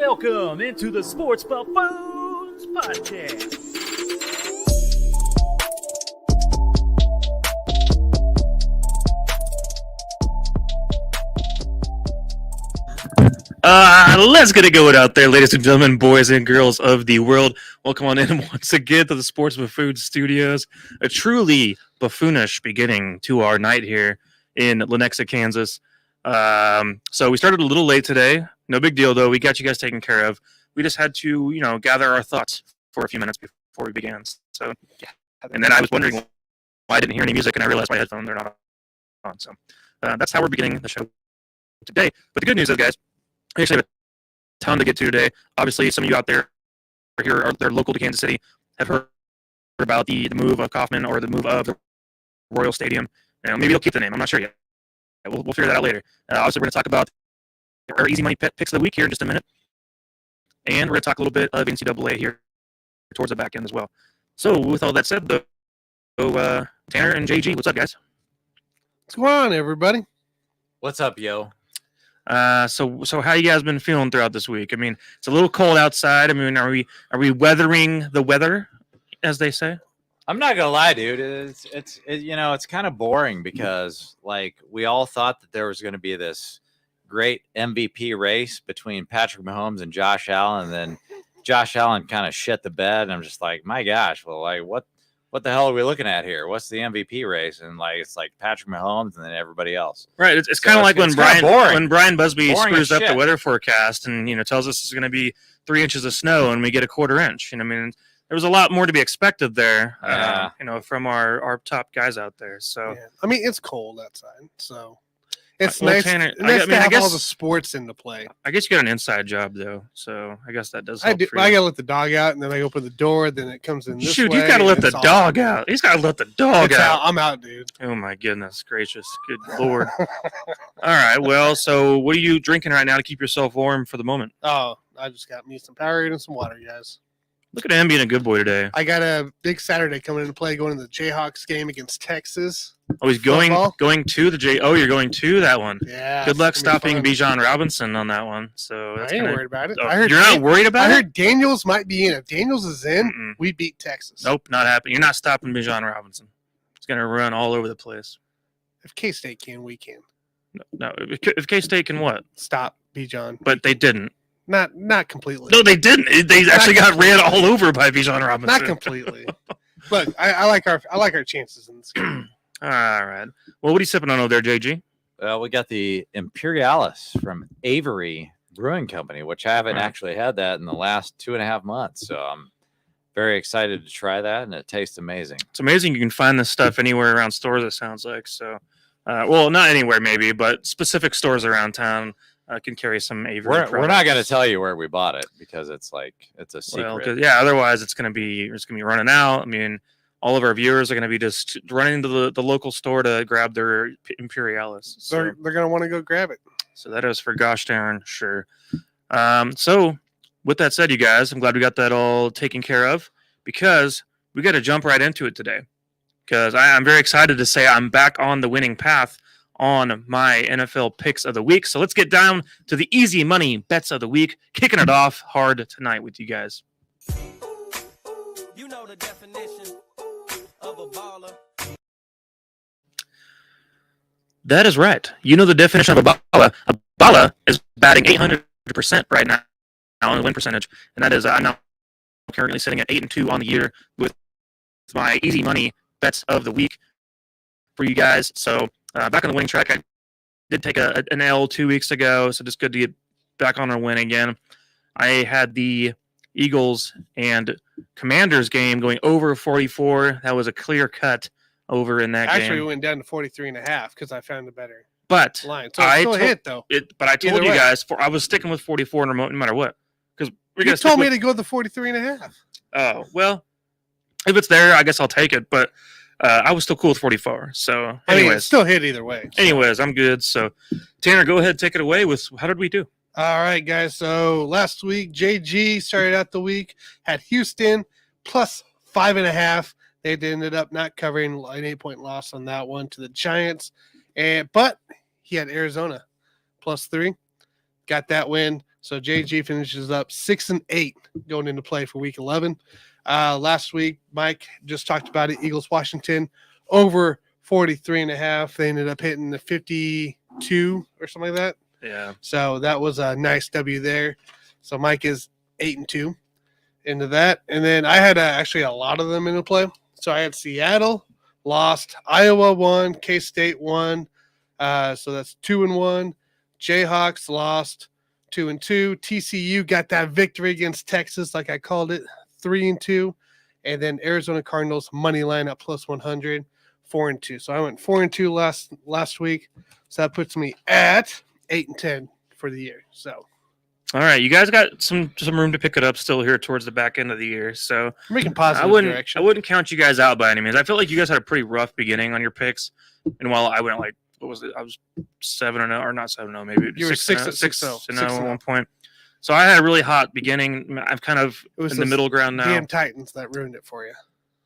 Welcome into the Sports Buffoons Podcast. Let's get it going out there, ladies and gentlemen, boys and girls of the world. Welcome on in once again to the Sports Buffoon Studios. A truly buffoonish beginning to our night here in Lenexa, Kansas. So we started a little late today. No big deal, though. We got you guys taken care of. We just had to, gather our thoughts for a few minutes before we began. So, yeah. And then I was wondering why I didn't hear any music, and I realized my headphones are not on. So that's how we're beginning the show today. But the good news is, guys, we actually have a ton to get to today. Obviously, some of you out there are local to Kansas City have heard about the move of Kauffman or the move of the Royal Stadium. Maybe they'll keep the name. I'm not sure yet. We'll figure that out later. Obviously, we're going to talk about our easy money picks of the week here in just a minute. And we're going to talk a little bit of NCAA here towards the back end as well. So, with all that said, Tanner and JG, what's up, guys? What's going on, everybody? What's up, yo? So how you guys been feeling throughout this week? I mean, it's a little cold outside. I mean, are we weathering the weather, as they say? I'm not gonna lie, dude. It's kind of boring because like we all thought that there was going to be this great MVP race between Patrick Mahomes and Josh Allen, and then Josh Allen kind of shit the bed. And I'm just like, my gosh, well, like what the hell are we looking at here? What's the MVP race? And like it's like Patrick Mahomes and then everybody else. Right. It's kind of like when Brian Busby screws up the weather forecast and tells us it's going to be 3 inches of snow and we get a quarter inch. I mean, there was a lot more to be expected there. From our top guys out there. So yeah. I mean, it's cold outside, so it's nice. Tanner, nice to have all the sports into play. I guess you got an inside job though, so I guess that does. I do. I gotta let the dog out, and then I open the door. Then it comes in this way. He's gotta let the dog out. He's gotta let the dog out. I'm out, dude. Oh my goodness gracious, good lord! All right, well, so what are you drinking right now to keep yourself warm for the moment? Oh, I just got me some Powerade and some water, guys. Look at him being a good boy today. I got a big Saturday coming into play, going to the Jayhawks game against Texas. Oh, he's going to the J. Oh, you're going to that one. Yeah. Good luck stopping Bijan Robinson on that one. So I ain't worried about it. You're not worried about it? I heard Daniels might be in. If Daniels is in, we beat Texas. Nope, not happening. You're not stopping Bijan Robinson. He's going to run all over the place. If K-State can, we can. No. If K-State can what? Stop Bijan. But they didn't. Not completely. No, they didn't. They actually got ran all over by Bijan Robinson. Not completely. Look, I like our chances in this game. All right. Well, what are you sipping on over there, JG? Well, we got the Imperialis from Avery Brewing Company, which I haven't actually had that in the last 2.5 months. So I'm very excited to try that, and it tastes amazing. It's amazing you can find this stuff anywhere around stores, it sounds like. So, well, not anywhere maybe, but specific stores around town can carry some Avery. We're not going to tell you where we bought it because it's a secret. Well, otherwise it's going to be running out. I mean, all of our viewers are going to be just running to the local store to grab their Imperialis. So they're going to want to go grab it. So that is for gosh darn sure. So with that said, you guys, I'm glad we got that all taken care of because we got to jump right into it today. Because I'm very excited to say I'm back on the winning path on my NFL picks of the week. So let's get down to the easy money bets of the week, kicking it off hard tonight with you guys. You know the definition of a baller. That is right. You know the definition of a baller. A baller is batting 800% right now on the win percentage. And that is, I'm now currently sitting at 8-2 on the year with my easy money bets of the week for you guys. So back on the winning track. I did take an L 2 weeks ago, so just good to get back on a win again. I had the Eagles and Commanders game going over 44. That was a clear cut over in that game. Actually, we went down to 43.5 because I found a better line. So I still hit, though. But I told you guys, I was sticking with 44 no matter what. Because you told me to go the 43.5. Oh, well, if it's there, I guess I'll take it. But I was still cool with 44. So, anyways. I mean, it still hit either way. So. Anyways, I'm good. So, Tanner, go ahead, take it away with how did we do? All right, guys. So, last week, JG started out the week, had Houston plus 5.5. They ended up not covering an 8-point loss on that one to the Giants. But he had Arizona plus 3. Got that win. So JG finishes up 6-8 going into play for week 11. Last week, Mike just talked about it. Eagles Washington over 43.5. They ended up hitting the 52 or something like that. Yeah. So that was a nice W there. So Mike is 8-2 into that. And then I had actually a lot of them into play. So I had Seattle lost, Iowa won, K-State won. So that's 2-1. Jayhawks lost 2-2. TCU got that victory against Texas, like I called it, 3-2. And then Arizona Cardinals money line at plus 100, 4-2. So I went 4-2 last week. So that puts me at 8-10 for the year. So All right, you guys got some room to pick it up still here towards the back end of the year. So we're making positive I wouldn't direction. count you guys out by any means. I feel like you guys had a pretty rough beginning on your picks, and while I went like what was it? I was 7-0 or not 7-0, maybe You were 6-0 6-0 at one point. So I had a really hot beginning. I'm kind of It was in the those middle ground now. Damn Titans that ruined it for you.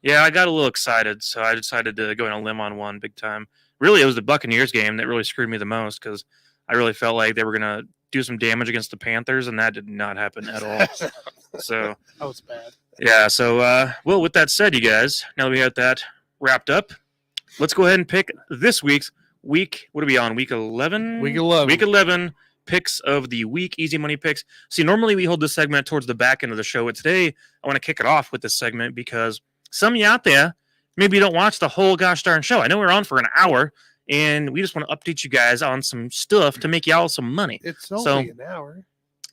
Yeah, I got a little excited, so I decided to go on a limb on one big time. Really, it was the Buccaneers game that really screwed me the most because I really felt like they were going to do some damage against the Panthers, and that did not happen at all. So, That was bad. yeah. So, well, with that said, you guys, now that we got that wrapped up, let's go ahead and pick this week's week. What are we on? Week 11? Week 11. Week 11 picks of the week, easy money picks. See, normally we hold this segment towards the back end of the show, but today I want to kick it off with this segment because some of you out there maybe you don't watch the whole gosh darn show. I know we're on for an hour, and we just want to update you guys on some stuff to make y'all some money. It's only So- an hour.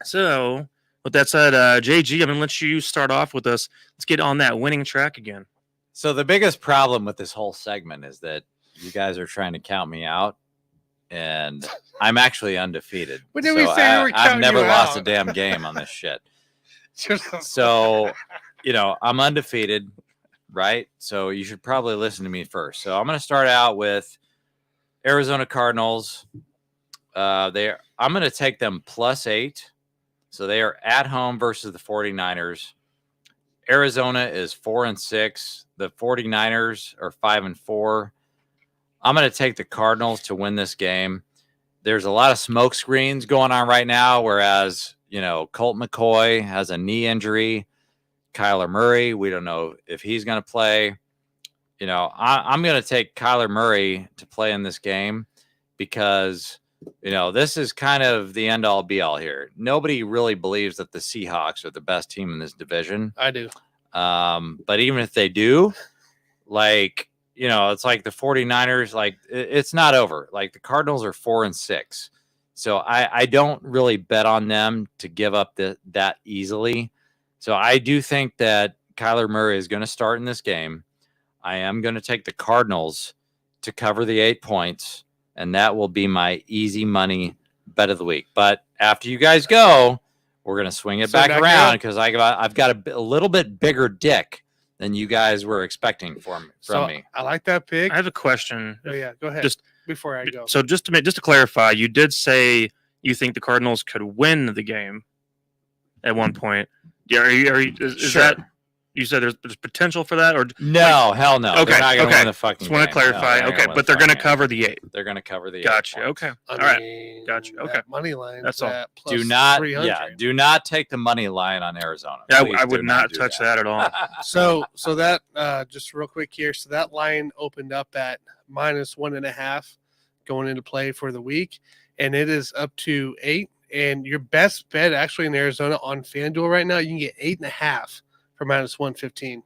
So, with that said, JG, I'm going to let you start off with us. Let's get on that winning track again. So the biggest problem with this whole segment is that you guys are trying to count me out, and I'm actually undefeated. What did we say we were I've counting never you lost a out? damn game on this shit. So, I'm undefeated, right? So you should probably listen to me first. So I'm going to start out with Arizona Cardinals. I'm going to take them +8. So they are at home versus the 49ers. Arizona is 4-6. The 49ers are 5-4. I'm going to take the Cardinals to win this game. There's a lot of smoke screens going on right now, whereas, Colt McCoy has a knee injury. Kyler Murray, we don't know if he's going to play. I'm going to take Kyler Murray to play in this game because, this is kind of the end all be all here. Nobody really believes that the Seahawks are the best team in this division. I do. But even if they do, it's like the 49ers, it's not over. Like the Cardinals are 4-6. So I don't really bet on them to give up that easily. So I do think that Kyler Murray is going to start in this game. I am going to take the Cardinals to cover the 8 points, and that will be my easy money bet of the week. But after you guys go, we're going to swing it back around because I've got a little bit bigger dick than you guys were expecting from me. I like that pick. I have a question. Oh yeah, go ahead. Just before I go. So just to clarify, you did say you think the Cardinals could win the game at one point. Yeah, is Sure. that you said there's potential for that, or No, hell no. Okay, They're not going to okay. win the fucking just want to game. No, clarify? they're not Okay, win but the they're going to fucking cover game. the 8. They're going to cover the 8 Gotcha. points. Okay. I All right. mean, Gotcha, okay. that money line. That's all. Do not, 300. do not take the money line on Arizona. Yeah, Please I do would not do touch that at all. So that just real quick here. So that line opened up at -1.5 going into play for the week, and it is up to 8. And your best bet actually in Arizona on FanDuel right now, you can get 8.5 for -115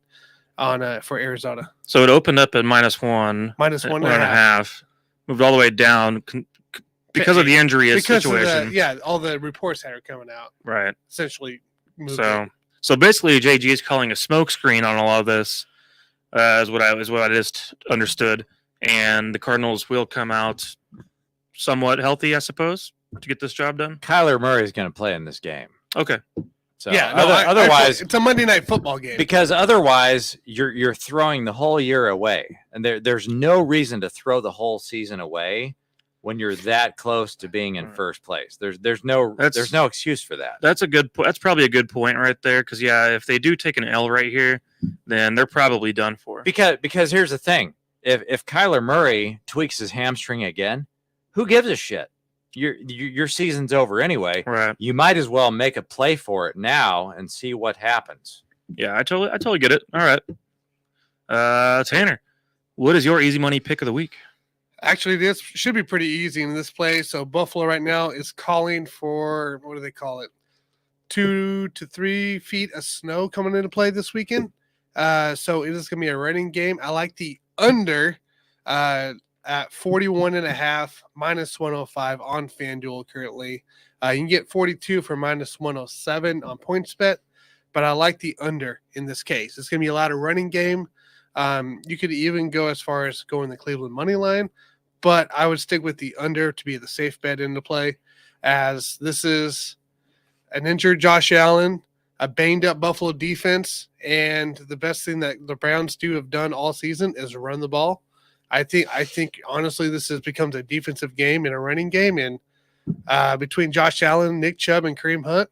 on for Arizona. So it opened up at -1, -1.5 moved all the way down because of the injury because situation. of the, all the reports that are coming out Right. essentially moved it. So basically, JG is calling a smokescreen on all of this, is what I just understood. And the Cardinals will come out somewhat healthy, I suppose, to get this job done. Kyler Murray is going to play in this game. Okay. So Yeah, no, otherwise, it's a Monday Night Football game. because otherwise you're throwing the whole year away, and there's no reason to throw the whole season away when you're that close to being in first place. There's no excuse for that. That's probably a good point right there. Because if they do take an L right here, then they're probably done for. Because here's the thing: if Kyler Murray tweaks his hamstring again, who gives a shit? your season's over anyway. Right. You might as well make a play for it now and see what happens. Yeah, I totally get it. All right. Tanner, what is your easy money pick of the week? Actually, this should be pretty easy in this play. So Buffalo right now is calling for, what do they call it? 2 to 3 feet of snow coming into play this weekend. So it is going to be a running game. I like the under at 41.5 minus 105 on FanDuel currently. You can get 42 for minus 107 on PointsBet, but I like the under in this case. It's going to be a lot of running game. You could even go as far as going the Cleveland money line, but I would stick with the under to be the safe bet into play, as this is an injured Josh Allen, a banged up Buffalo defense, and the best thing that the Browns have done all season is run the ball. I think honestly this has become a defensive game and a running game, and between Josh Allen, Nick Chubb, and Kareem Hunt,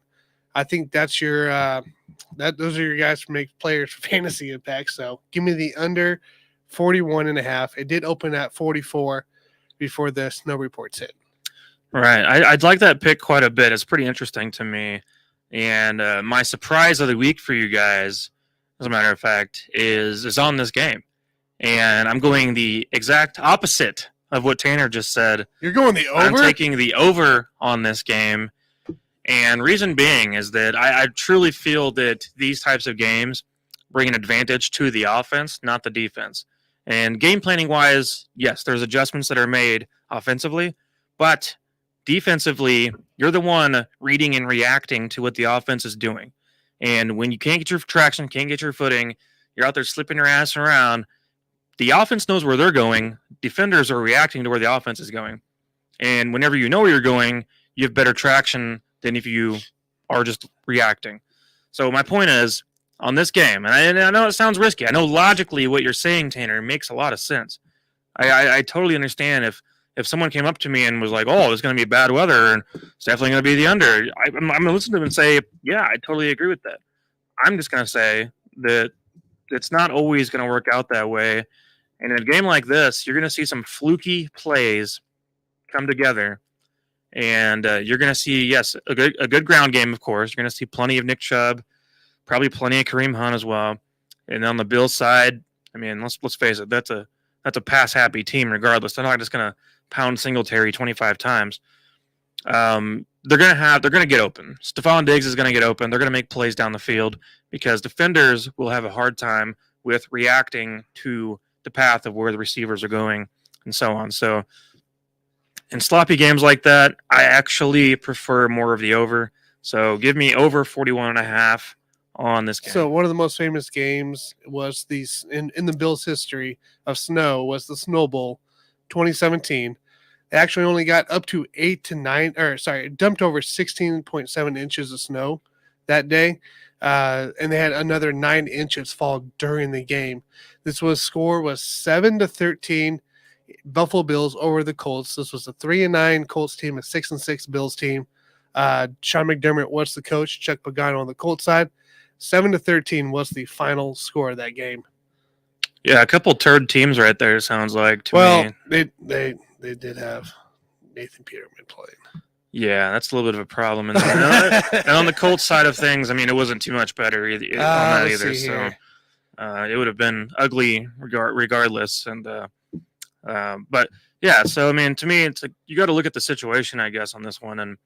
I think that's your those are your guys to make players for fantasy impact. So give me the under 41.5. It did open at 44 before the snow reports hit. Right. I'd like that pick quite a bit. It's pretty interesting to me. And my surprise of the week for you guys, as a matter of fact, is on this game. And I'm going the exact opposite of what Tanner just said. You're going the over? I'm taking the over on this game. And reason being is that I truly feel that these types of games bring an advantage to the offense, not the defense. And game planning wise, yes, there's adjustments that are made offensively, but defensively, you're the one reading and reacting to what the offense is doing. And when you can't get your traction, can't get your footing, you're out there slipping your ass around, the offense knows where they're going. Defenders are reacting to where the offense is going. And whenever you know where you're going, you have better traction than if you are just reacting. So my point is, on this game, and I know it sounds risky. I know logically what you're saying, Tanner, makes a lot of sense. I totally understand if someone came up to me and was like, "Oh, it's going to be bad weather, and it's definitely going to be the under," I'm going to listen to them and say, "Yeah, I totally agree with that." I'm just going to say that it's not always going to work out that way. And in a game like this, you're going to see some fluky plays come together. And you're going to see, yes, a good ground game, of course. You're going to see plenty of Nick Chubb, probably plenty of Kareem Hunt as well. And on the Bills side, I mean, let's face it, that's a pass-happy team regardless. They're not just going to pound Singletary 25 times. They're going to get open. Stephon Diggs is going to get open. They're going to make plays down the field because defenders will have a hard time with reacting to the path of where the receivers are going and so on. So in sloppy games like that, I actually prefer more of the over. So give me over 41.5 on this game. So one of the most famous games was these in the Bills' history of snow was the Snow Bowl 2017. They actually only got up to dumped over 16.7 inches of snow that day. And they had another 9 inches fall during the game. This score was 7-13. Buffalo Bills over the Colts. This was a 3-9 Colts team, a 6-6 Bills team. Sean McDermott was the coach. Chuck Pagano on the Colts side. 7-13 was the final score of that game. Yeah, a couple turd teams right there. Sounds like to me. They did have Nathan Peterman playing. Yeah, that's a little bit of a problem. And on the Colts side of things, I mean, it wasn't too much better on that either. So it would have been ugly regardless. And but yeah, so I mean, to me, it's like you got to look at the situation, I guess, on this one. And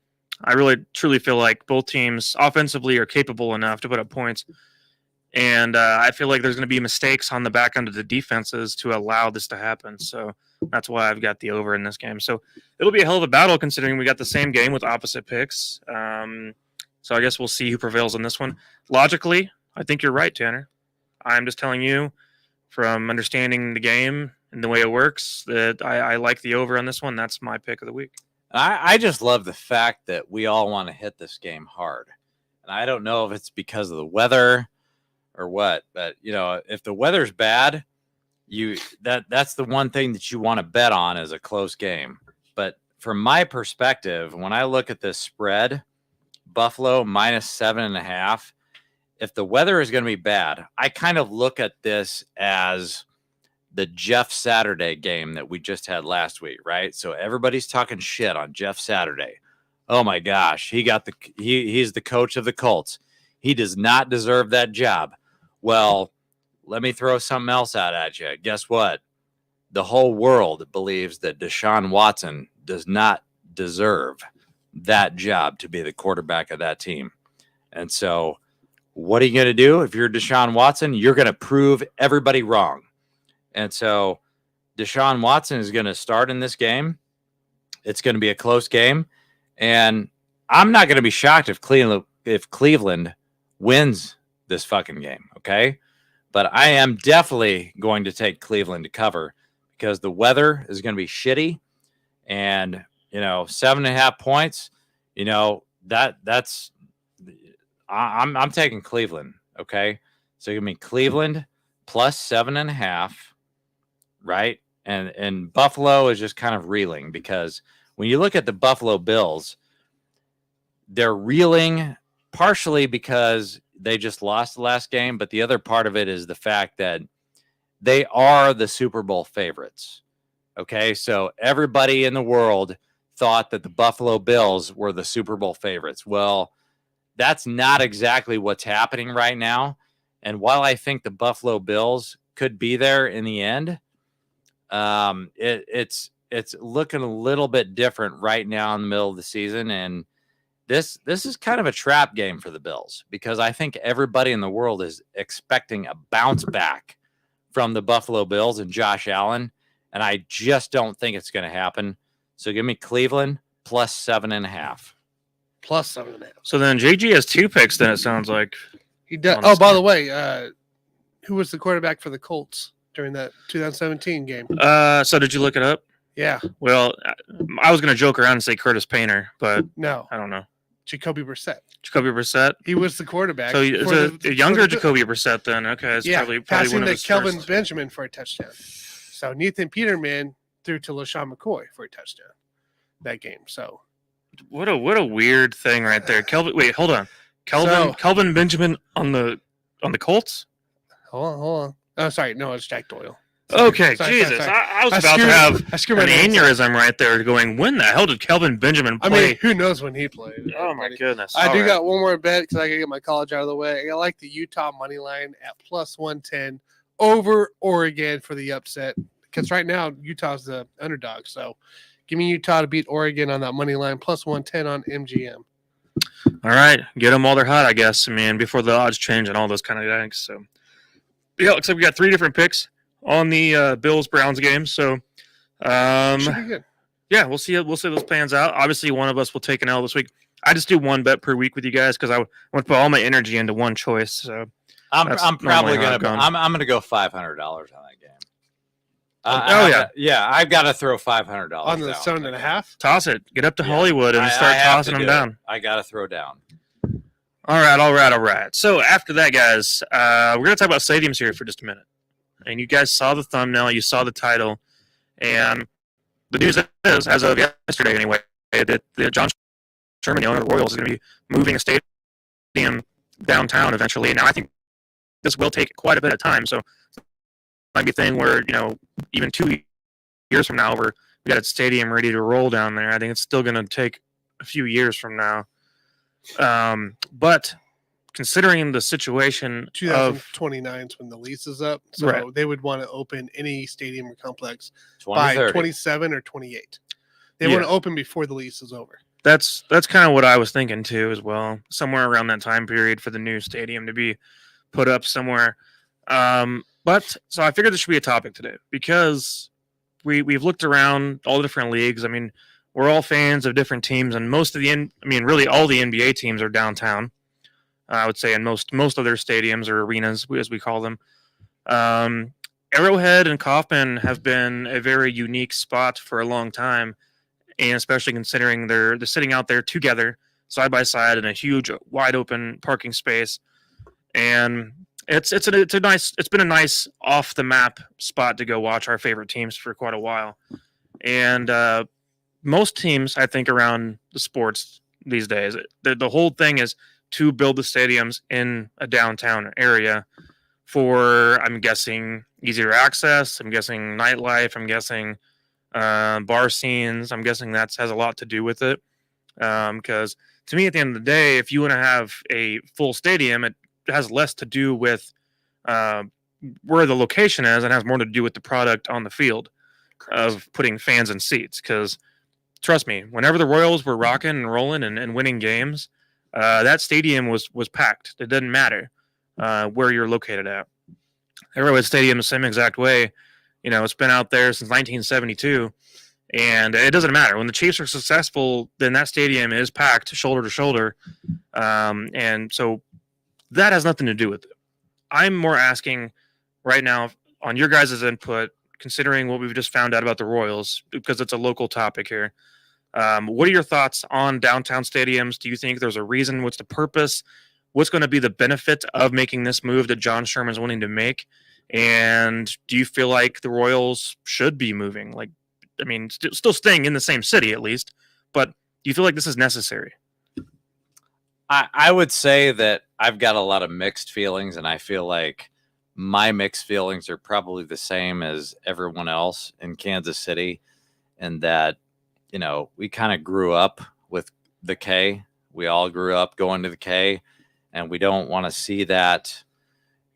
I really truly feel like both teams offensively are capable enough to put up points. And I feel like there's going to be mistakes on the back end of the defenses to allow this to happen. So that's why I've got the over in this game. So it'll be a hell of a battle considering we got the same game with opposite picks. So I guess we'll see who prevails on this one. Logically, I think you're right, Tanner. I'm just telling you from understanding the game and the way it works that I like the over on this one. That's my pick of the week. I just love the fact that we all want to hit this game hard. And I don't know if it's because of the weather or what, but if the weather's bad, that's the one thing that you want to bet on is a close game. But from my perspective, when I look at this spread, Buffalo minus 7.5, if the weather is going to be bad, I kind of look at this as the Jeff Saturday game that we just had last week, right? So everybody's talking shit on Jeff Saturday. Oh my gosh, he's the coach of the Colts. He does not deserve that job. Well, let me throw something else out at you. Guess what? The whole world believes that Deshaun Watson does not deserve that job to be the quarterback of that team. And so what are you going to do if you're Deshaun Watson? You're going to prove everybody wrong. And so Deshaun Watson is going to start in this game. It's going to be a close game. And I'm not going to be shocked if Cleveland wins this fucking game, okay? But I am definitely going to take Cleveland to cover because the weather is going to be shitty. And, 7.5 points, I'm taking Cleveland, okay? So give me Cleveland plus 7.5, right? And Buffalo is just kind of reeling because when you look at the Buffalo Bills, they're reeling partially because they just lost the last game, but the other part of it is the fact that they are the Super Bowl favorites. Okay, so everybody in the world thought that the Buffalo Bills were the Super Bowl favorites. Well, that's not exactly what's happening right now. And while I think the Buffalo Bills could be there in the end, it's looking a little bit different right now in the middle of the season. And this is kind of a trap game for the Bills because I think everybody in the world is expecting a bounce back from the Buffalo Bills and Josh Allen. And I just don't think it's going to happen. So give me Cleveland plus 7.5. Plus 7.5. So then JG has 2 picks. Then it sounds like He does. On Oh, by snap. the way, who was the quarterback for the Colts during that 2017 game? So did you look it up? Yeah. Well, I was going to joke around and say Curtis Painter, but No. I don't know. Jacoby Brissett. Jacoby Brissett. He was the quarterback. So it's a younger Jacoby Brissett then. Okay, it's probably passing one of to his Kelvin first. Benjamin for a touchdown. So Nathan Peterman threw to LaShawn McCoy for a touchdown that game. So What a weird thing right there. Kelvin, wait, hold on. Kelvin Benjamin on the Colts. hold on. Oh, sorry. No, it's Jack Doyle. Okay, Sorry, Jesus, sorry. I was about to have I screwed my an names up. aneurysm right there, going, when the hell did Kelvin Benjamin I play? mean, who knows when he played? Oh my goodness! I All do right. got one more bet because I gotta get my college out of the way. I like the Utah money line at plus 110 over Oregon for the upset because right now Utah's the underdog. So give me Utah to beat Oregon on that money line plus 110 on MGM. All right, get them while they're hot, I guess. I mean, before the odds change and all those kind of things. So, yeah, looks like we got 3 different picks on the Bills-Browns game. So, Should be good. yeah, we'll see. We'll see how this pans out. Obviously, one of us will take an L this week. I just do one bet per week with you guys because I want to put all my energy into one choice. So, That's I'm probably normally how I've gonna gone. I'm gonna go $500 on that game. Yeah. I've got to throw $500 On the down. 7.5. toss it. Get up to Yeah. Hollywood and I start have tossing to them do it. down. I got to throw down. All right. So after that, guys, we're going to talk about stadiums here for just a minute. And you guys saw the thumbnail, you saw the title, and the news is, as of yesterday anyway, that John Sherman, the owner of the Royals, is going to be moving a stadium downtown eventually. Now, I think this will take quite a bit of time, so it might be a thing where, even 2 years from now, we got a stadium ready to roll down there. I think it's still going to take a few years from now. But considering the situation of 2029 is when the lease is up. So Right. they would want to open any stadium or complex by 2030. 27 or 28. They Yeah. want to open before the lease is over. that's kind of what I was thinking too, as well. Somewhere around that time period for the new stadium to be put up somewhere. But so I figured this should be a topic today because we've looked around all the different leagues. I mean, we're all fans of different teams, and really all the NBA teams are downtown. I would say in most of their stadiums or arenas, as we call them. Arrowhead and Kauffman have been a very unique spot for a long time, and especially considering they're sitting out there together, side by side, in a huge, wide open parking space, and it's been a nice off the map spot to go watch our favorite teams for quite a while, and most teams, I think, around the sports these days, the whole thing is to build the stadiums in a downtown area for, I'm guessing, easier access. I'm guessing nightlife. I'm guessing bar scenes. I'm guessing that has a lot to do with it. Because to me, at the end of the day, if you want to have a full stadium, it has less to do with uh, where the location is and has more to do with the product on the field of putting fans in seats. Because trust me, whenever the Royals were rocking and rolling and winning games, that stadium was packed. It didn't matter where you're located at. Arrowhead Stadium, the same exact way. You know, it's been out there since 1972, and it doesn't matter. When the Chiefs are successful, then that stadium is packed shoulder to shoulder, and so that has nothing to do with it. I'm more asking right now on your guys' input, considering what we've just found out about the Royals, because it's a local topic here. What are your thoughts on downtown stadiums? Do you think there's a reason? What's the purpose? What's going to be the benefit of making this move that John Sherman's wanting to make? And do you feel like the Royals should be moving? Like, I mean, still staying in the same city at least, but do you feel like this is necessary? I would say that I've got a lot of mixed feelings, and I feel like my mixed feelings are probably the same as everyone else in Kansas City, and that, you know, we kind of grew up with the K. We all grew up going to the K, and we don't want to see that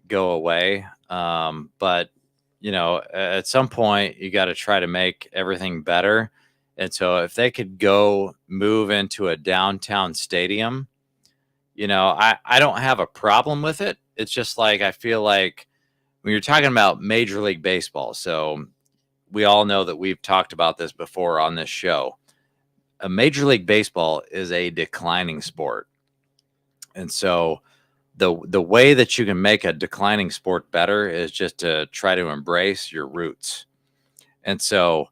go away. But, you know, at some point, you got to try to make everything better. And so if they could go move into a downtown stadium, you know, I don't have a problem with it. It's just like, I feel like when you're talking about Major League Baseball, so we all know that we've talked about this before on this show. A Major League Baseball is a declining sport. And so the way that you can make a declining sport better is just to try to embrace your roots. And so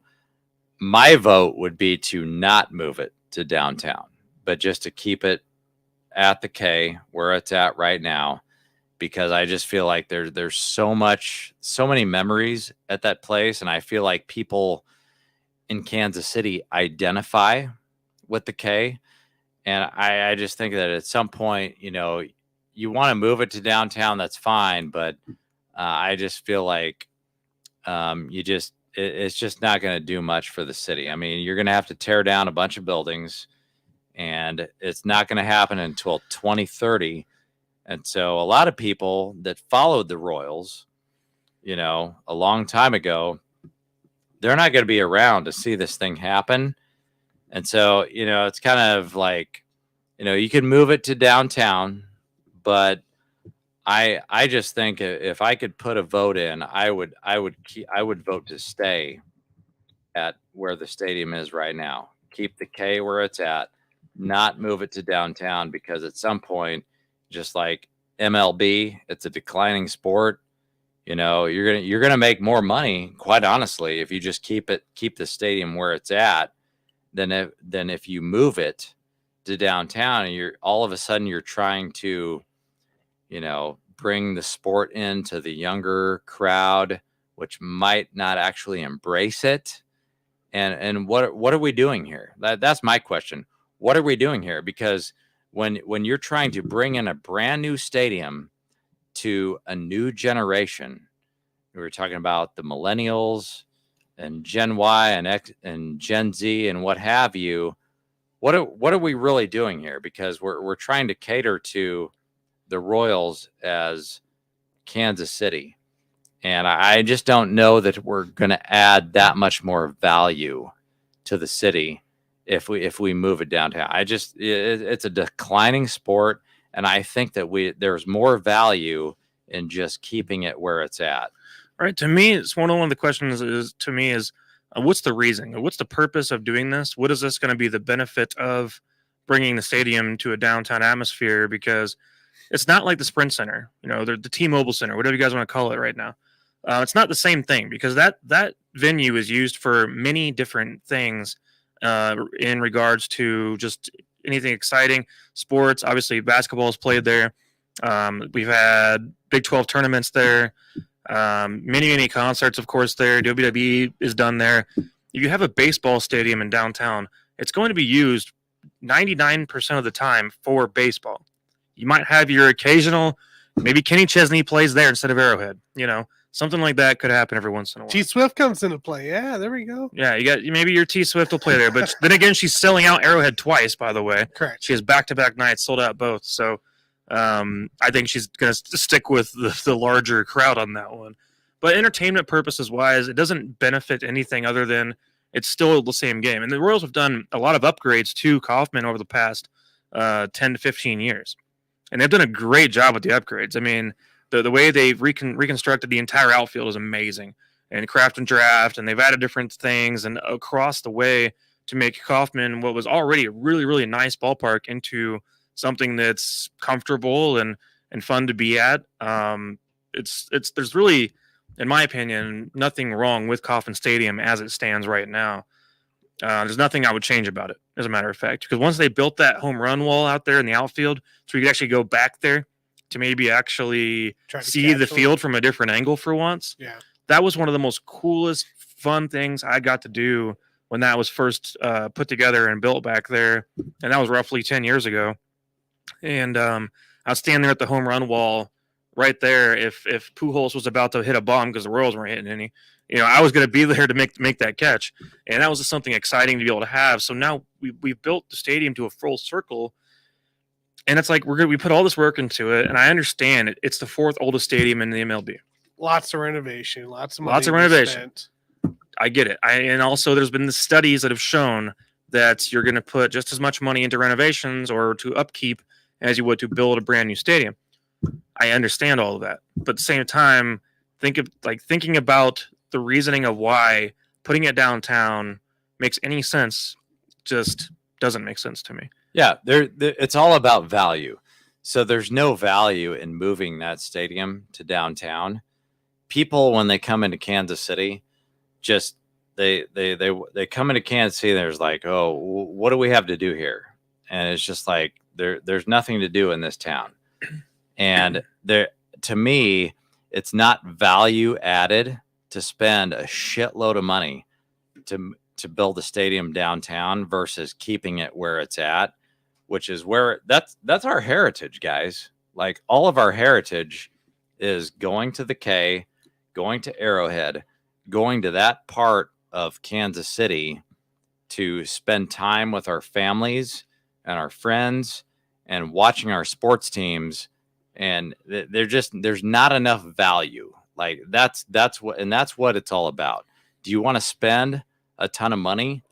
my vote would be to not move it to downtown, but just to keep it at the K where it's at right now, because I just feel like there's so many memories at that place. And I feel like people in Kansas City identify with the K. And I just think that at some point, you know, you want to move it to downtown, that's fine. But I just feel like it's just not going to do much for the city. I mean, you're going to have to tear down a bunch of buildings, and it's not going to happen until 2030. And so a lot of people that followed the Royals, you know, a long time ago, they're not going to be around to see this thing happen. And so, you know, it's kind of like, you know, you can move it to downtown, but I just think if I could put a vote in, I would vote to stay at where the stadium is right now. Keep the K where it's at, not move it to downtown, because at some point, just like MLB, it's a declining sport. You know, you're gonna make more money, quite honestly, if you just keep the stadium where it's at, than if you move it to downtown and you're all of a sudden you're trying to, you know, bring the sport into the younger crowd, which might not actually embrace it. And what are we doing here? That's my question. What are we doing here? Because when you're trying to bring in a brand new stadium to a new generation, we were talking about the millennials and Gen Y and X and Gen Z and what have you. What are we really doing here? Because we're trying to cater to the Royals as Kansas City, and I just don't know that we're going to add that much more value to the city if we move it downtown. It's a declining sport, and I think that there's more value in just keeping it where it's at. Right. To me, it's one of the questions is what's the reason? What's the purpose of doing this? What is this going to be the benefit of bringing the stadium to a downtown atmosphere? Because it's not like the Sprint Center, you know, the T-Mobile Center, whatever you guys want to call it right now. It's not the same thing, because that venue is used for many different things in regards to just anything exciting. Sports, obviously, basketball is played there. We've had Big 12 tournaments there. Many concerts, of course, there. WWE is done there. If you have a baseball stadium in downtown, it's going to be used 99% of the time for baseball. You might have your occasional, maybe Kenny Chesney plays there instead of Arrowhead. You know, Something like that could happen every once in a while. T Swift comes into play. Yeah, there we go. Yeah, you got maybe your T Swift will play there, but then again, she's selling out Arrowhead twice. By the way, Correct. she has back-to-back nights sold out both. So I think she's going to stick with the larger crowd on that one. But entertainment purposes wise, it doesn't benefit anything other than it's still the same game. And the Royals have done a lot of upgrades to Kauffman over the past 10 to 15 years, and they've done a great job with the upgrades. I mean, the way they've reconstructed the entire outfield is amazing, and craft and draft, and they've added different things and across the way to make Kauffman, what was already a really, really nice ballpark, into something that's comfortable and fun to be at. There's really, in my opinion, nothing wrong with Kauffman Stadium as it stands right now. There's nothing I would change about it, as a matter of fact, because once they built that home run wall out there in the outfield, so you could actually go back there to maybe actually see the field from a different angle for once. Yeah. That was one of the most coolest, fun things I got to do when that was first put together and built back there. And that was roughly 10 years ago. And I was standing there at the home run wall right there. If Pujols was about to hit a bomb because the Royals weren't hitting any, I was going to be there to make that catch. And that was just something exciting to be able to have. So now we've built the stadium to a full circle. And it's like we put all this work into it, and I understand it's the fourth oldest stadium in the MLB. Lots of renovation, lots of money. Lots of renovation. I get it. And also there's been the studies that have shown that you're going to put just as much money into renovations or to upkeep as you would to build a brand new stadium. I understand all of that, but at the same time, thinking about the reasoning of why putting it downtown makes any sense just doesn't make sense to me. Yeah, it's all about value. So there's no value in moving that stadium to downtown. People, when they come into Kansas City, just they come into Kansas City, there's like, oh, what do we have to do here? And it's just like there's nothing to do in this town. And to me, it's not value added to spend a shitload of money to build a stadium downtown versus keeping it where it's at, which is where that's our heritage, guys. Like, all of our heritage is going to the K, going to Arrowhead, going to that part of Kansas City to spend time with our families and our friends and watching our sports teams. And there's not enough value. Like, that's what it's all about. Do you want to spend a ton of money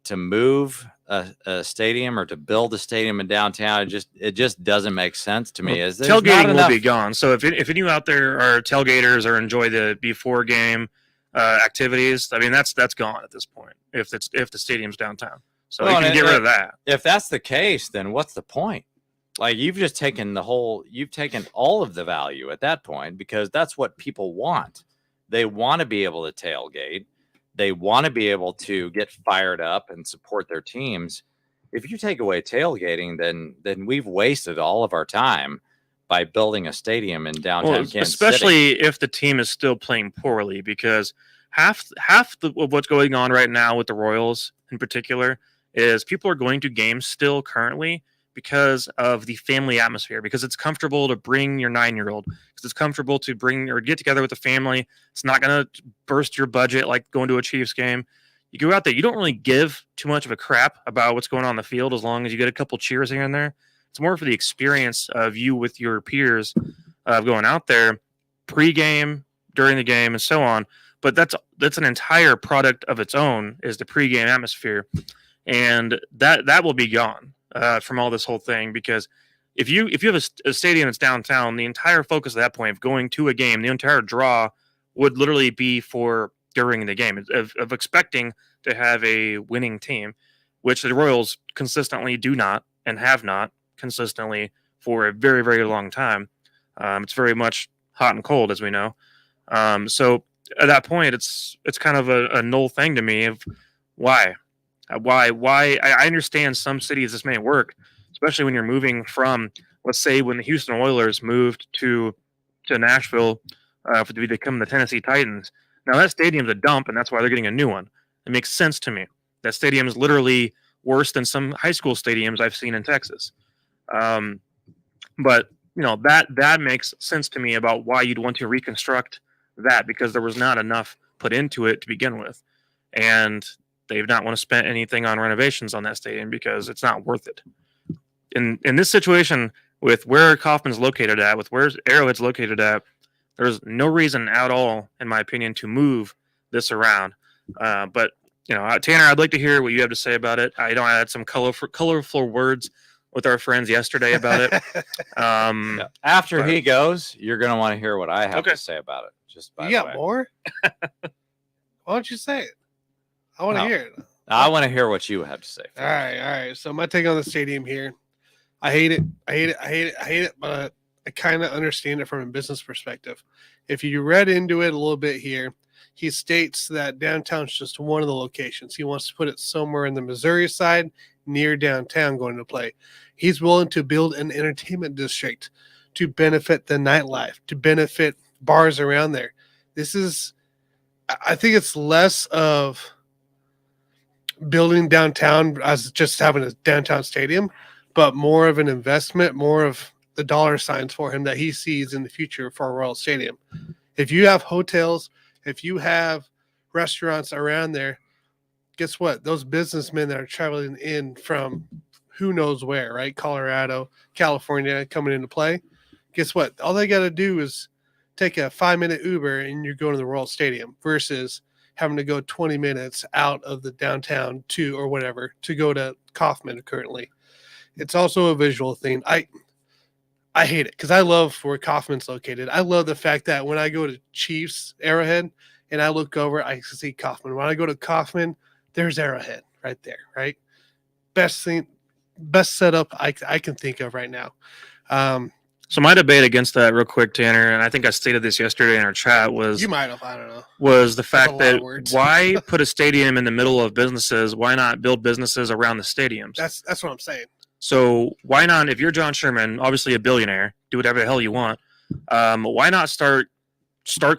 to move a stadium or to build a stadium in downtown? It just doesn't make sense to me. Tailgating will be gone. So if any of you out there are tailgaters or enjoy the before game activities, I mean, that's gone at this point. If the stadium's downtown, so you can get rid of that. If that's the case, then what's the point? Like, you've taken all of the value at that point, because that's what people want. They want to be able to tailgate. They want to be able to get fired up and support their teams. If you take away tailgating, then we've wasted all of our time by building a stadium in downtown Kansas especially City. If the team is still playing poorly, because half of what's going on right now with the Royals in particular is people are going to games still currently because of the family atmosphere, because it's comfortable to bring your 9-year-old, because it's comfortable to bring or get together with the family. It's not going to burst your budget like going to a Chiefs game. You go out there, you don't really give too much of a crap about what's going on in the field as long as you get a couple cheers here and there. It's more for the experience of you with your peers of going out there pre-game, during the game, and so on. But that's an entire product of its own, is the pre-game atmosphere. And that will be gone from all this whole thing, because if you have a stadium that's downtown, the entire focus at that point of going to a game, the entire draw would literally be for during the game of expecting to have a winning team, which the Royals consistently do not and have not consistently for a very, very long time. It's very much hot and cold, as we know. So at that point, it's kind of a null thing to me of why. I understand some cities this may work, especially when you're moving from, let's say, when the Houston Oilers moved to Nashville to become the Tennessee Titans. Now that stadium's a dump, and that's why they're getting a new one. It makes sense to me. That stadium is literally worse than some high school stadiums I've seen in Texas. But that makes sense to me about why you'd want to reconstruct that because there was not enough put into it to begin with, and they've not want to spend anything on renovations on that stadium because it's not worth it. In this situation, with where Kaufman's located at, with where Arrowhead's located at, there's no reason at all, in my opinion, to move this around. But Tanner, I'd like to hear what you have to say about it. I had some colorful words with our friends yesterday about it. Yeah. After he goes, you're gonna want to hear what I have to say about it. Just by You the got way. more? Why don't you say it? I want to No. hear it. I want to hear what you have to say. All right. So my take on the stadium here. I hate it, but I kind of understand it from a business perspective. If you read into it a little bit here, he states that downtown's just one of the locations. He wants to put it somewhere in the Missouri side near downtown going to play. He's willing to build an entertainment district to benefit the nightlife, to benefit bars around there. I think it's less of building downtown as just having a downtown stadium, but more of an investment, more of the dollar signs for him that he sees in the future for a Royal Stadium. If you have hotels, if you have restaurants around there, guess what? Those businessmen that are traveling in from who knows where, right? Colorado, California coming into play. Guess what? All they got to do is take a 5-minute Uber and you're going to the Royal Stadium versus having to go 20 minutes out of the downtown or whatever to go to Kaufman currently. It's also a visual thing. I hate it because I love where Kaufman's located. I love the fact that when I go to Chiefs Arrowhead and I look over, I see Kaufman. When I go to Kaufman, there's Arrowhead right there, right? Best setup I can think of right now. So my debate against that, real quick, Tanner, and I think I stated this yesterday in our chat, was You might have, I don't know. Was the That's a fact lot that of words. why put a stadium in the middle of businesses? Why not build businesses around the stadiums? That's what I'm saying. So why not, if you're John Sherman, obviously a billionaire, do whatever the hell you want. Why not start